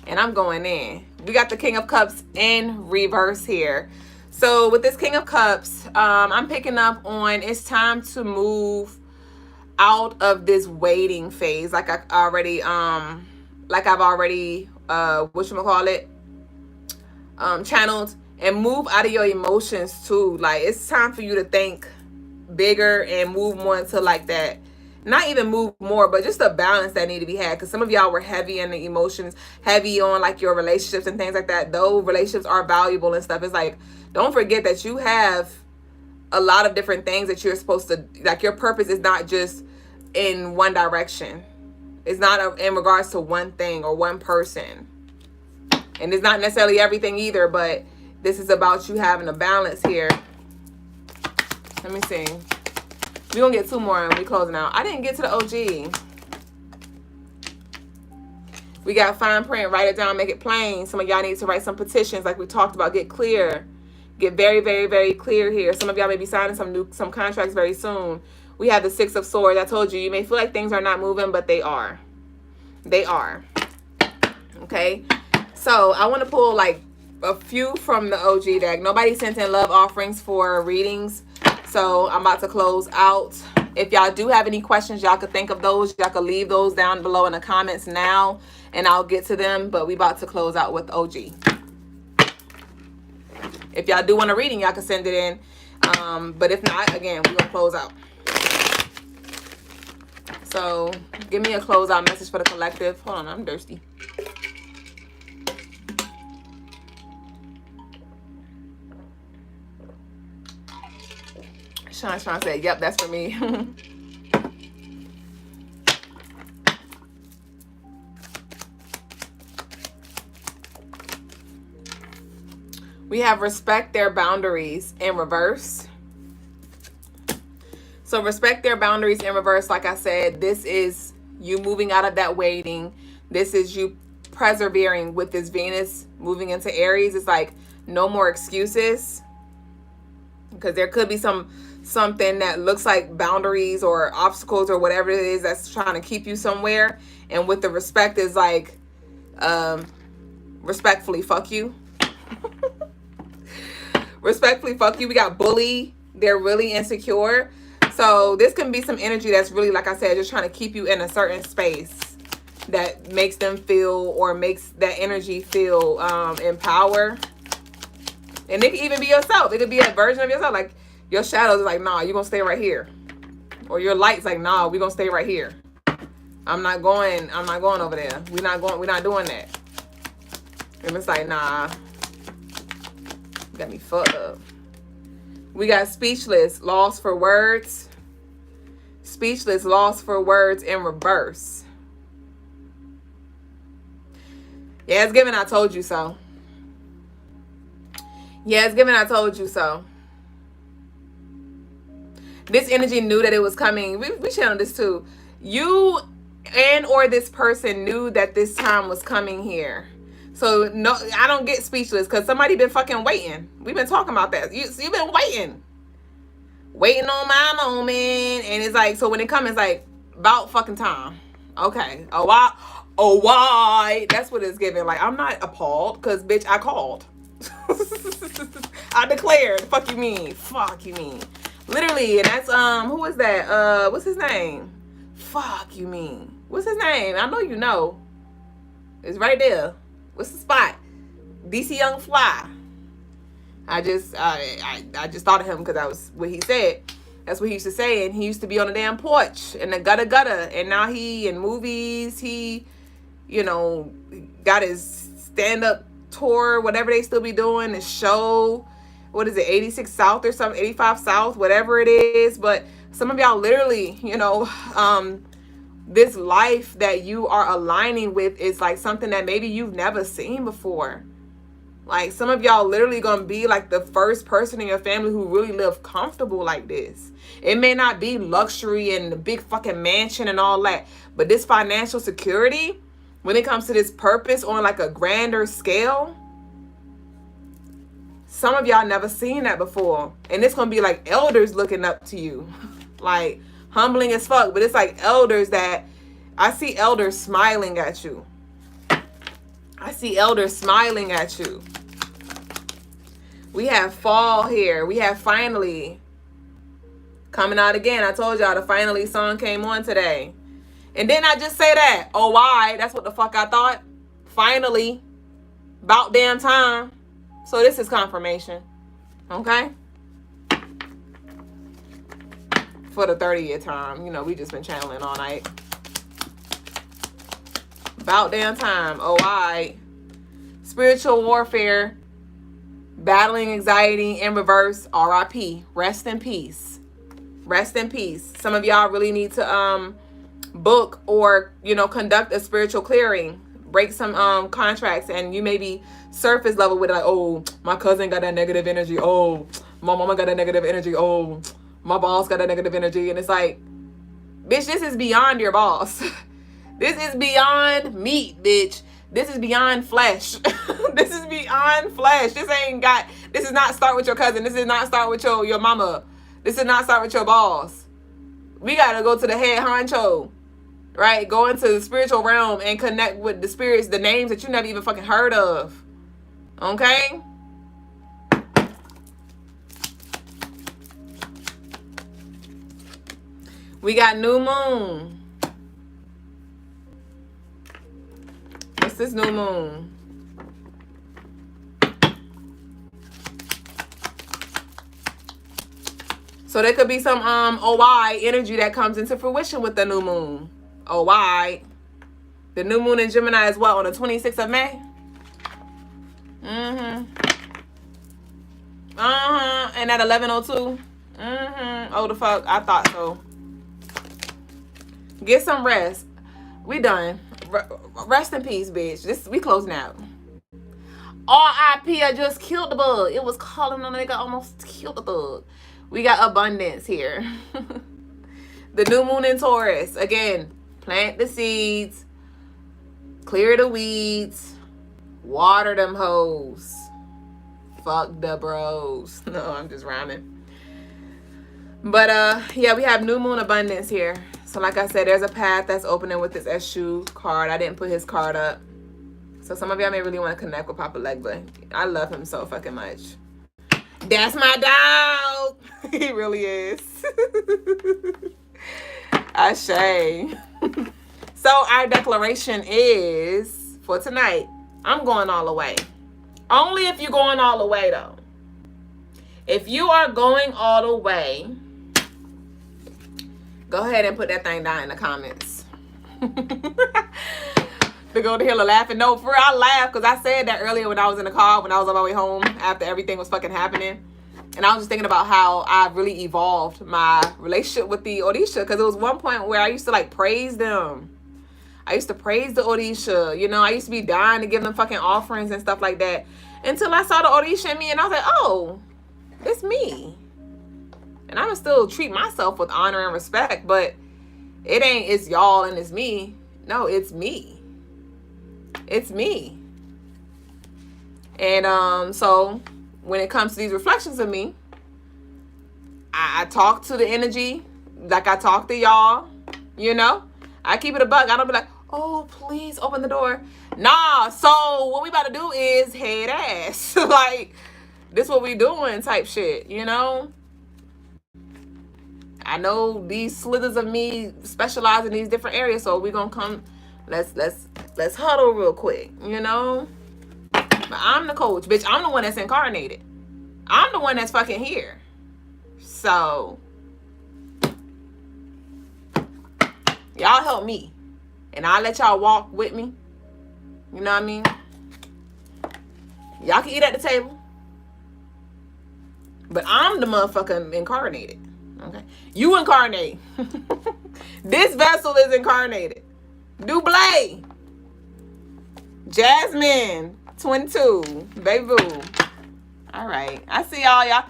And I'm going in. We got the King of Cups in reverse here. So with this King of Cups, I'm picking up on it's time to move out of this waiting phase. Like I've already channeled, and move out of your emotions too. Like it's time for you to think bigger and move more into like that. Not even move more, but just a balance that need to be had. Because some of y'all were heavy in the emotions, heavy on like your relationships and things like that. Though relationships are valuable and stuff, it's like, don't forget that you have a lot of different things that you're supposed to, like your purpose is not just in one direction. It's not in regards to one thing or one person. And it's not necessarily everything either, but this is about you having a balance here. Let me see. We're going to get 2 more and we're closing out. I didn't get to the OG. We got fine print. Write it down. Make it plain. Some of y'all need to write some petitions like we talked about. Get clear. Get very, very, very clear here. Some of y'all may be signing some contracts very soon. We have the 6 of Swords. I told you, you may feel like things are not moving, but they are. They are. Okay? So I want to pull like a few from the OG deck. Nobody sent in love offerings for readings. So I'm about to close out. If y'all do have any questions, y'all could think of those. Y'all could leave those down below in the comments now, and I'll get to them. But we about to close out with OG. If y'all do want a reading, y'all can send it in. But if not, again, we're going to close out. So give me a closeout message for the collective. Hold on, I'm thirsty. Sean's trying to say, yep, that's for me. We have respect their boundaries in reverse. So respect their boundaries in reverse. Like I said, this is you moving out of that waiting. This is you persevering with this Venus moving into Aries. It's like no more excuses. Because there could be something that looks like boundaries or obstacles or whatever it is that's trying to keep you somewhere. And with the respect is like, respectfully, fuck you. Respectfully, fuck you. We got bully. They're really insecure. So this can be some energy that's really, like I said, just trying to keep you in a certain space that makes them feel, or makes that energy feel in power. And it can even be yourself. It could be a version of yourself. Like your shadows is like, nah, you're going to stay right here. Or your light's like, nah, we're going to stay right here. I'm not going over there. We're not doing that. And it's like, nah. Got me fucked up. We got speechless, lost for words. Speechless, lost for words in reverse. Yeah, it's given I told you so. Yeah, it's given I told you so. This energy knew that it was coming. We channeled this too. You and or this person knew that this time was coming here. So no, I don't get speechless because somebody been fucking waiting. We've been talking about that. You've been waiting on my moment, and it's like, so when it comes, it's like about fucking time. Okay, why? That's what it's giving. Like, I'm not appalled because bitch, I called. I declared. Fuck you mean. Fuck you mean. Literally, and that's who is that? What's his name? Fuck you mean. What's his name? I know you know. It's right there. What's the spot? DC Young Fly. I just thought of him because that was what he said. That's what he used to say, and he used to be on the damn porch in the gutter, and now he in movies. He, you know, got his stand-up tour, whatever they still be doing, his show. What is it, 86 South or something, 85 South, whatever it is. But some of y'all literally, you know, this life that you are aligning with is like something that maybe you've never seen before. Like some of y'all literally gonna be like the first person in your family who really live comfortable like this. It may not be luxury and the big fucking mansion and all that, but this financial security, when it comes to this purpose on like a grander scale, some of y'all never seen that before. And it's gonna be like elders looking up to you. Like humbling as fuck, but it's like elders that, I see elders smiling at you. I see elders smiling at you. We have fall here. We have finally coming out again. I told y'all the finally song came on today. And then I just say that. Oh, why? That's what the fuck I thought. Finally. About damn time. So this is confirmation. Okay? For the 30th time. You know, we just been channeling all night. About damn time. Oh, why? Spiritual warfare. Battling anxiety in reverse. RIP. Rest in peace. Rest in peace. Some of y'all really need to book or, you know, conduct a spiritual clearing. Break some contracts, and you may be surface level with like, oh, my cousin got that negative energy. Oh, my mama got that negative energy. Oh, my boss got that negative energy. And it's like, bitch, this is beyond your boss. This is beyond meat, bitch. This is beyond flesh. This is beyond flesh. This is not start with your cousin. This is not start with your mama. This is not start with your boss. We got to go to the head honcho, right? Go into the spiritual realm and connect with the spirits, the names that you never even fucking heard of. Okay? We got new moon. What's this new moon? So there could be some OI energy that comes into fruition with the new moon. OI. The new moon in Gemini is what, on the 26th of May? And at 11:02. Oh, the fuck. I thought so. Get some rest. We done. Rest in peace, bitch. We closing out. RIP, I just killed the bug. It was calling on a nigga, almost killed the bug. We got abundance here. The new moon in Taurus. Again, plant the seeds. Clear the weeds. Water them hoes. Fuck the bros. No, I'm just rhyming. But yeah, we have new moon abundance here. So like I said, there's a path that's opening with this Eshu card. I didn't put his card up. So some of y'all may really want to connect with Papa Legba. I love him so fucking much. That's my dog. He really is. Ashe. So our declaration is, for tonight, I'm going all the way. Only if you're going all the way, though. If you are going all the way, go ahead and put that thing down in the comments. To go to hell laughing. No, for real, I laughed because I said that earlier when I was in the car, when I was on my way home after everything was fucking happening. And I was just thinking about how I really evolved my relationship with the Odisha, because it was one point where I used to like praise them. I used to praise the Odisha. You know, I used to be dying to give them fucking offerings and stuff like that. Until I saw the Odisha in me and I was like, oh, it's me. And I'm going to still treat myself with honor and respect, but it ain't it's y'all and it's me. No, it's me. It's me. And so when it comes to these reflections of me, I talk to the energy like I talk to y'all, you know? I keep it a buck. I don't be like, oh, please open the door. Nah, so what we about to do is head ass. Like, This what we doing type shit, you know? I know these slithers of me specialize in these different areas, so we gonna come. Let's huddle real quick, you know. But I'm the coach, bitch. I'm the one that's incarnated. I'm the one that's fucking here. So y'all help me, and I'll let y'all walk with me. You know what I mean? Y'all can eat at the table, but I'm the motherfucker incarnated. Okay, you incarnate. This vessel is incarnated. Dublé, Jasmine, 22, baby boo. All right, I see y'all.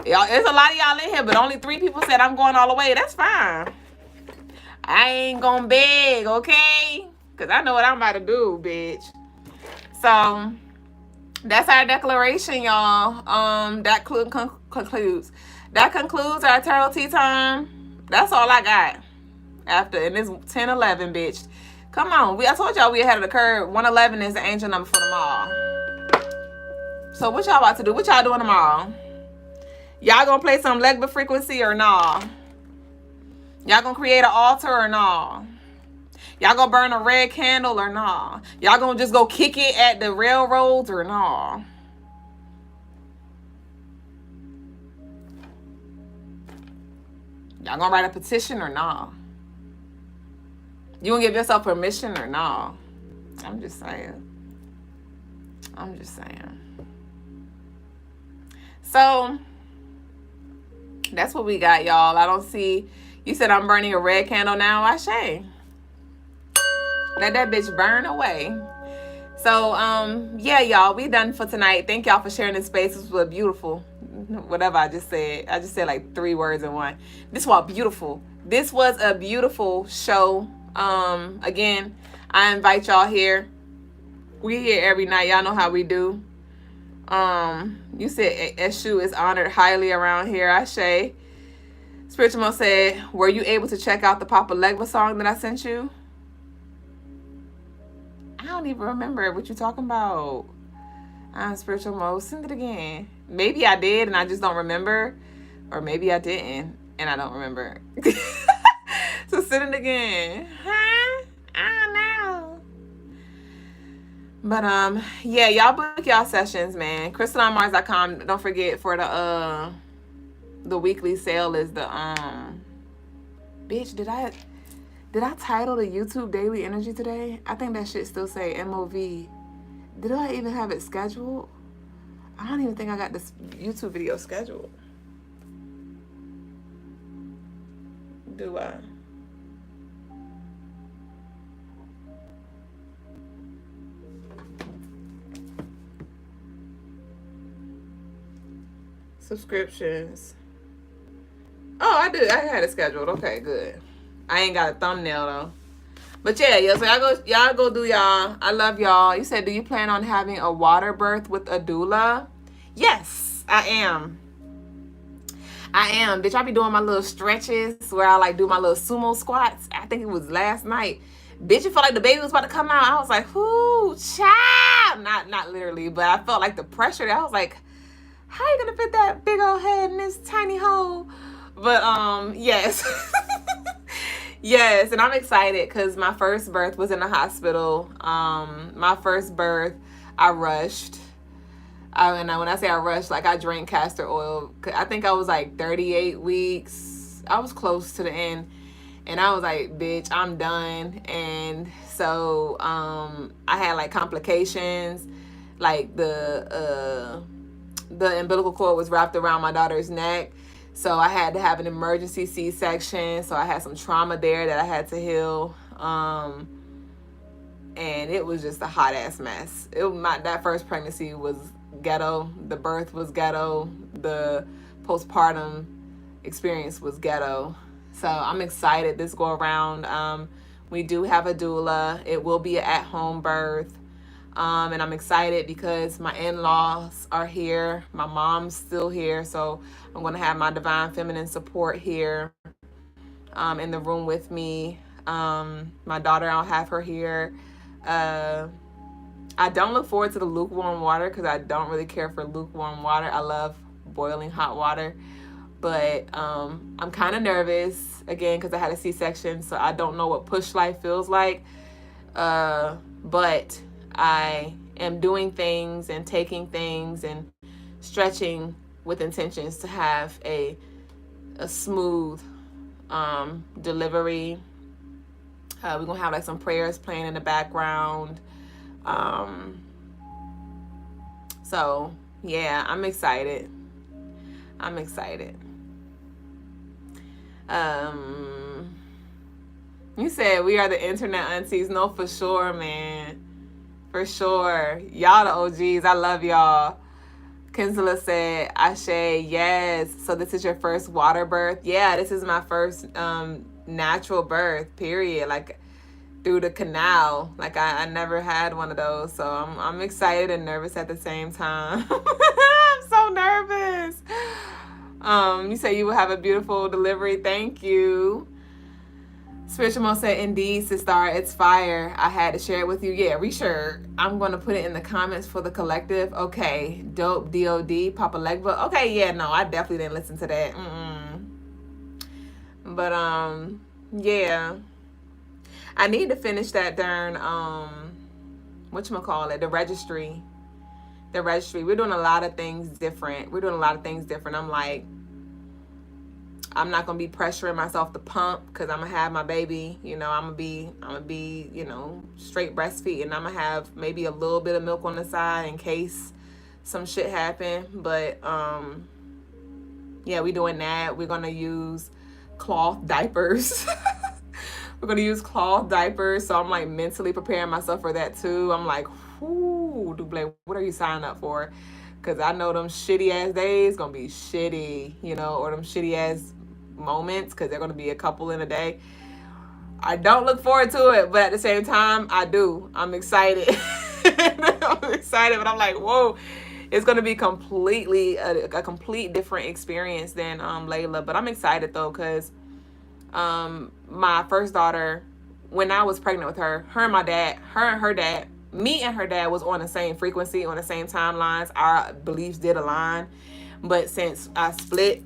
There's a lot of y'all in here, but only 3 people said I'm going all the way. That's fine. I ain't gonna beg, okay? Because I know what I'm about to do, bitch. So that's our declaration, y'all. That concludes. That concludes our tarot tea time. That's all I got. After, and it's 10-11, bitch. Come on. I told y'all we ahead of the curve. 111 is the angel number for tomorrow. So what y'all about to do? What y'all doing tomorrow? Y'all gonna play some Legba frequency or nah? Y'all gonna create an altar or nah? Y'all gonna burn a red candle or nah? Y'all gonna just go kick it at the railroads or nah? Y'all gonna write a petition or nah? You gonna give yourself permission or nah? I'm just saying. So that's what we got, y'all. I don't see. You said I'm burning a red candle now. I say. Let that bitch burn away. So, yeah, y'all, we done for tonight. Thank y'all for sharing this space. This was beautiful. Whatever I just said. I just said like 3 words in one. This was beautiful. This was a beautiful show. Again, I invite y'all here. We here every night. Y'all know how we do. You said Eshu is honored highly around here. Ashe. Spiritual Mo said, were you able to check out the Papa Legba song that I sent you? I don't even remember what you're talking about. Spiritual Mo, send it again. Maybe I did and I just don't remember. Or maybe I didn't and I don't remember. So send it again. Huh? I don't know. But yeah, y'all book y'all sessions, man. CrystalineMars.com. Don't forget for the weekly sale is the bitch, did I title the YouTube Daily Energy today? I think that shit still say MOV. Did I even have it scheduled? I don't even think I got this YouTube video scheduled. Do I? Subscriptions. Oh, I did. I had it scheduled. Okay, good. I ain't got a thumbnail though. But yeah, so y'all go do y'all. I love y'all. You said, do you plan on having a water birth with a doula? Yes, I am. Bitch, I be doing my little stretches where I like do my little sumo squats. I think it was last night. Bitch, it felt like the baby was about to come out. I was like, whoo, child. Not literally, but I felt like the pressure. I was like, how you gonna fit that big old head in this tiny hole? But yes. Yes, and I'm excited because my first birth was in the hospital. My first birth, I rushed. And when I say I rushed, like I drank castor oil. I think I was like 38 weeks. I was close to the end. And I was like, bitch, I'm done. And so I had like complications. Like the umbilical cord was wrapped around my daughter's neck. So I had to have an emergency C-section. So I had some trauma there that I had to heal. And it was just a hot ass mess. That first pregnancy was ghetto. The birth was ghetto. The postpartum experience was ghetto. So I'm excited this go around. We do have a doula. It will be an at-home birth. And I'm excited because my in-laws are here. My mom's still here. So I'm going to have my divine feminine support here in the room with me. My daughter, I'll have her here. I don't look forward to the lukewarm water because I don't really care for lukewarm water. I love boiling hot water. But I'm kind of nervous, again, because I had a C-section, so I don't know what push life feels like. But I am doing things and taking things and stretching with intentions to have a smooth delivery. We're going to have like some prayers playing in the background. So, yeah, I'm excited. I'm excited. You said we are the internet aunties. No, for sure, man. For sure. Y'all the OGs. I love y'all. Kinsella said, Ashe, yes. So this is your first water birth? Yeah, this is my first natural birth, period. Like, through the canal. Like, I never had one of those. So I'm excited and nervous at the same time. I'm so nervous. You say you will have a beautiful delivery. Thank you. Spiritual Mo said, indeed, sister, it's fire. I had to share it with you. Yeah, resure. I'm going to put it in the comments for the collective. Okay, dope, DOD, Papa Legba. Okay, yeah, no, I definitely didn't listen to that. But, yeah. I need to finish that darn, whatchamacallit, the registry. The registry. We're doing a lot of things different. I'm like, I'm not gonna be pressuring myself to pump because I'm gonna have my baby. You know, I'm gonna be, you know, straight breastfeed, and I'm gonna have maybe a little bit of milk on the side in case some shit happen. But yeah, we doing that. We're gonna use cloth diapers. We're gonna use cloth diapers. So I'm like mentally preparing myself for that too. I'm like, whoo, Dublé, what are you signing up for? Because I know them shitty ass days gonna be shitty, you know, or them shitty ass moments, because they're gonna be a couple in a day. I don't look forward to it, but at the same time, I do. I'm excited. I'm excited, but I'm like, whoa, it's gonna be completely a complete different experience than Layla. But I'm excited though, because my first daughter, when I was pregnant with her, her and her dad, me and her dad was on the same frequency, on the same timelines. Our beliefs did align. But since I split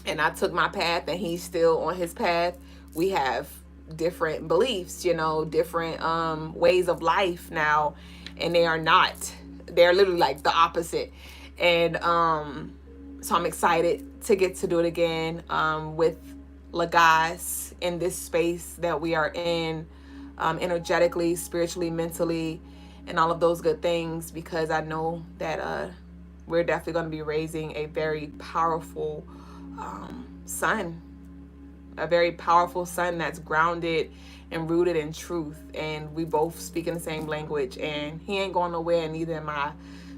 and I took my path and he's still on his path, we have different beliefs, you know, different ways of life now. And they are not. They're literally like the opposite. And so I'm excited to get to do it again with Lagos in this space that we are in. Energetically, spiritually, mentally, and all of those good things, because I know that we're definitely going to be raising a very powerful son, a very powerful son that's grounded and rooted in truth, and we both speak in the same language, and he ain't going nowhere, and neither am I.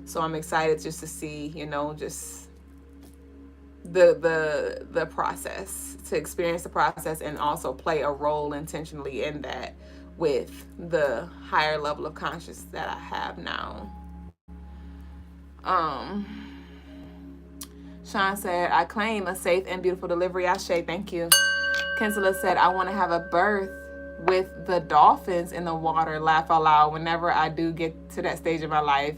So I'm excited just to see, you know, just the process, to experience the process, and also play a role intentionally in that, with the higher level of consciousness that I have now. Sean said, I claim a safe and beautiful delivery. Ashe, thank you. Kinsella said, I want to have a birth with the dolphins in the water. Laugh out loud whenever I do get to that stage of my life.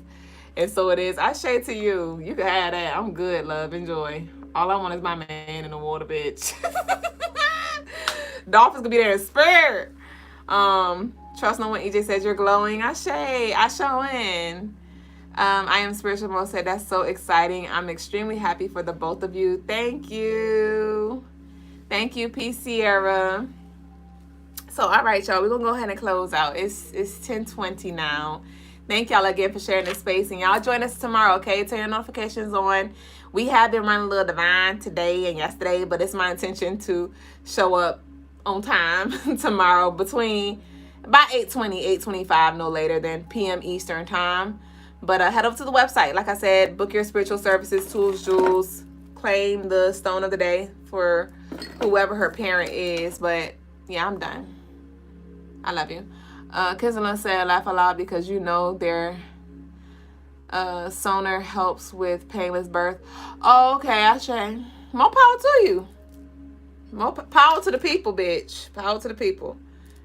And so it is. Ashe to you. You can have that. I'm good, love. Enjoy. All I want is my man in the water, bitch. Dolphins could be there in spirit. Trust no one. EJ says you're glowing. Ashe, I show in. I am spiritual Mo said that's so exciting. I'm extremely happy for the both of you. Thank you. Thank you, P Sierra. So all right, y'all, we're gonna go ahead and close out. It's 10:20 now. Thank y'all again for sharing this space, and y'all join us tomorrow, okay? Turn your notifications on. We have been running a little divine today and yesterday, but it's my intention to show up on time tomorrow between about 8:20, 8:25, no later than PM Eastern time. But head over to the website. Like I said, book your spiritual services, tools, jewels, claim the stone of the day for whoever her parent is. But yeah, I'm done. I love you. Kinsella said, laugh aloud because you know their sonar helps with painless birth. Oh, okay, Ashe. More power to you. More power to the people, bitch. Power to the people.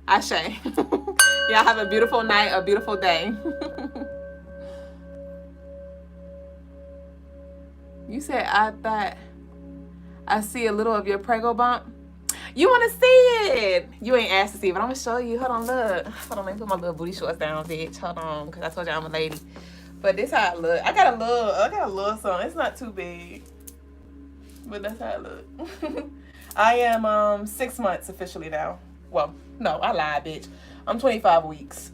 Ashe. Y'all have a beautiful night, a beautiful day. You said, I thought I see a little of your prego bump. You want to see it? You ain't asked to see it, but I'm going to show you. Hold on, look. Hold on, let me put my little booty shorts down, bitch. Hold on, because I told you I'm a lady. But this how it look. I got a little something. It's not too big. But that's how it look. I am 6 months officially now. Well, no, I lied, bitch. I'm 25 weeks.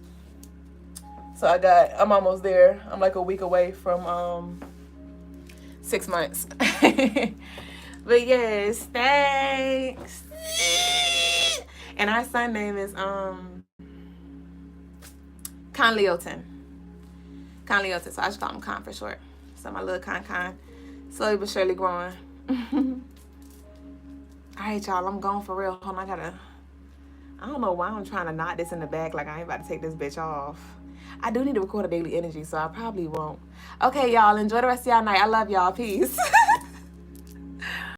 So I'm almost there. I'm like a week away from 6 months. But yes, thanks. And our son name is Conleotin. Conleotin, so I just call him Con for short. So my little Con. Slowly but surely growing. Alright, y'all, I'm gone for real. Hold on, I don't know why I'm trying to knot this in the back like I ain't about to take this bitch off. I do need to record a daily energy, so I probably won't. Okay, y'all, enjoy the rest of y'all night. I love y'all. Peace.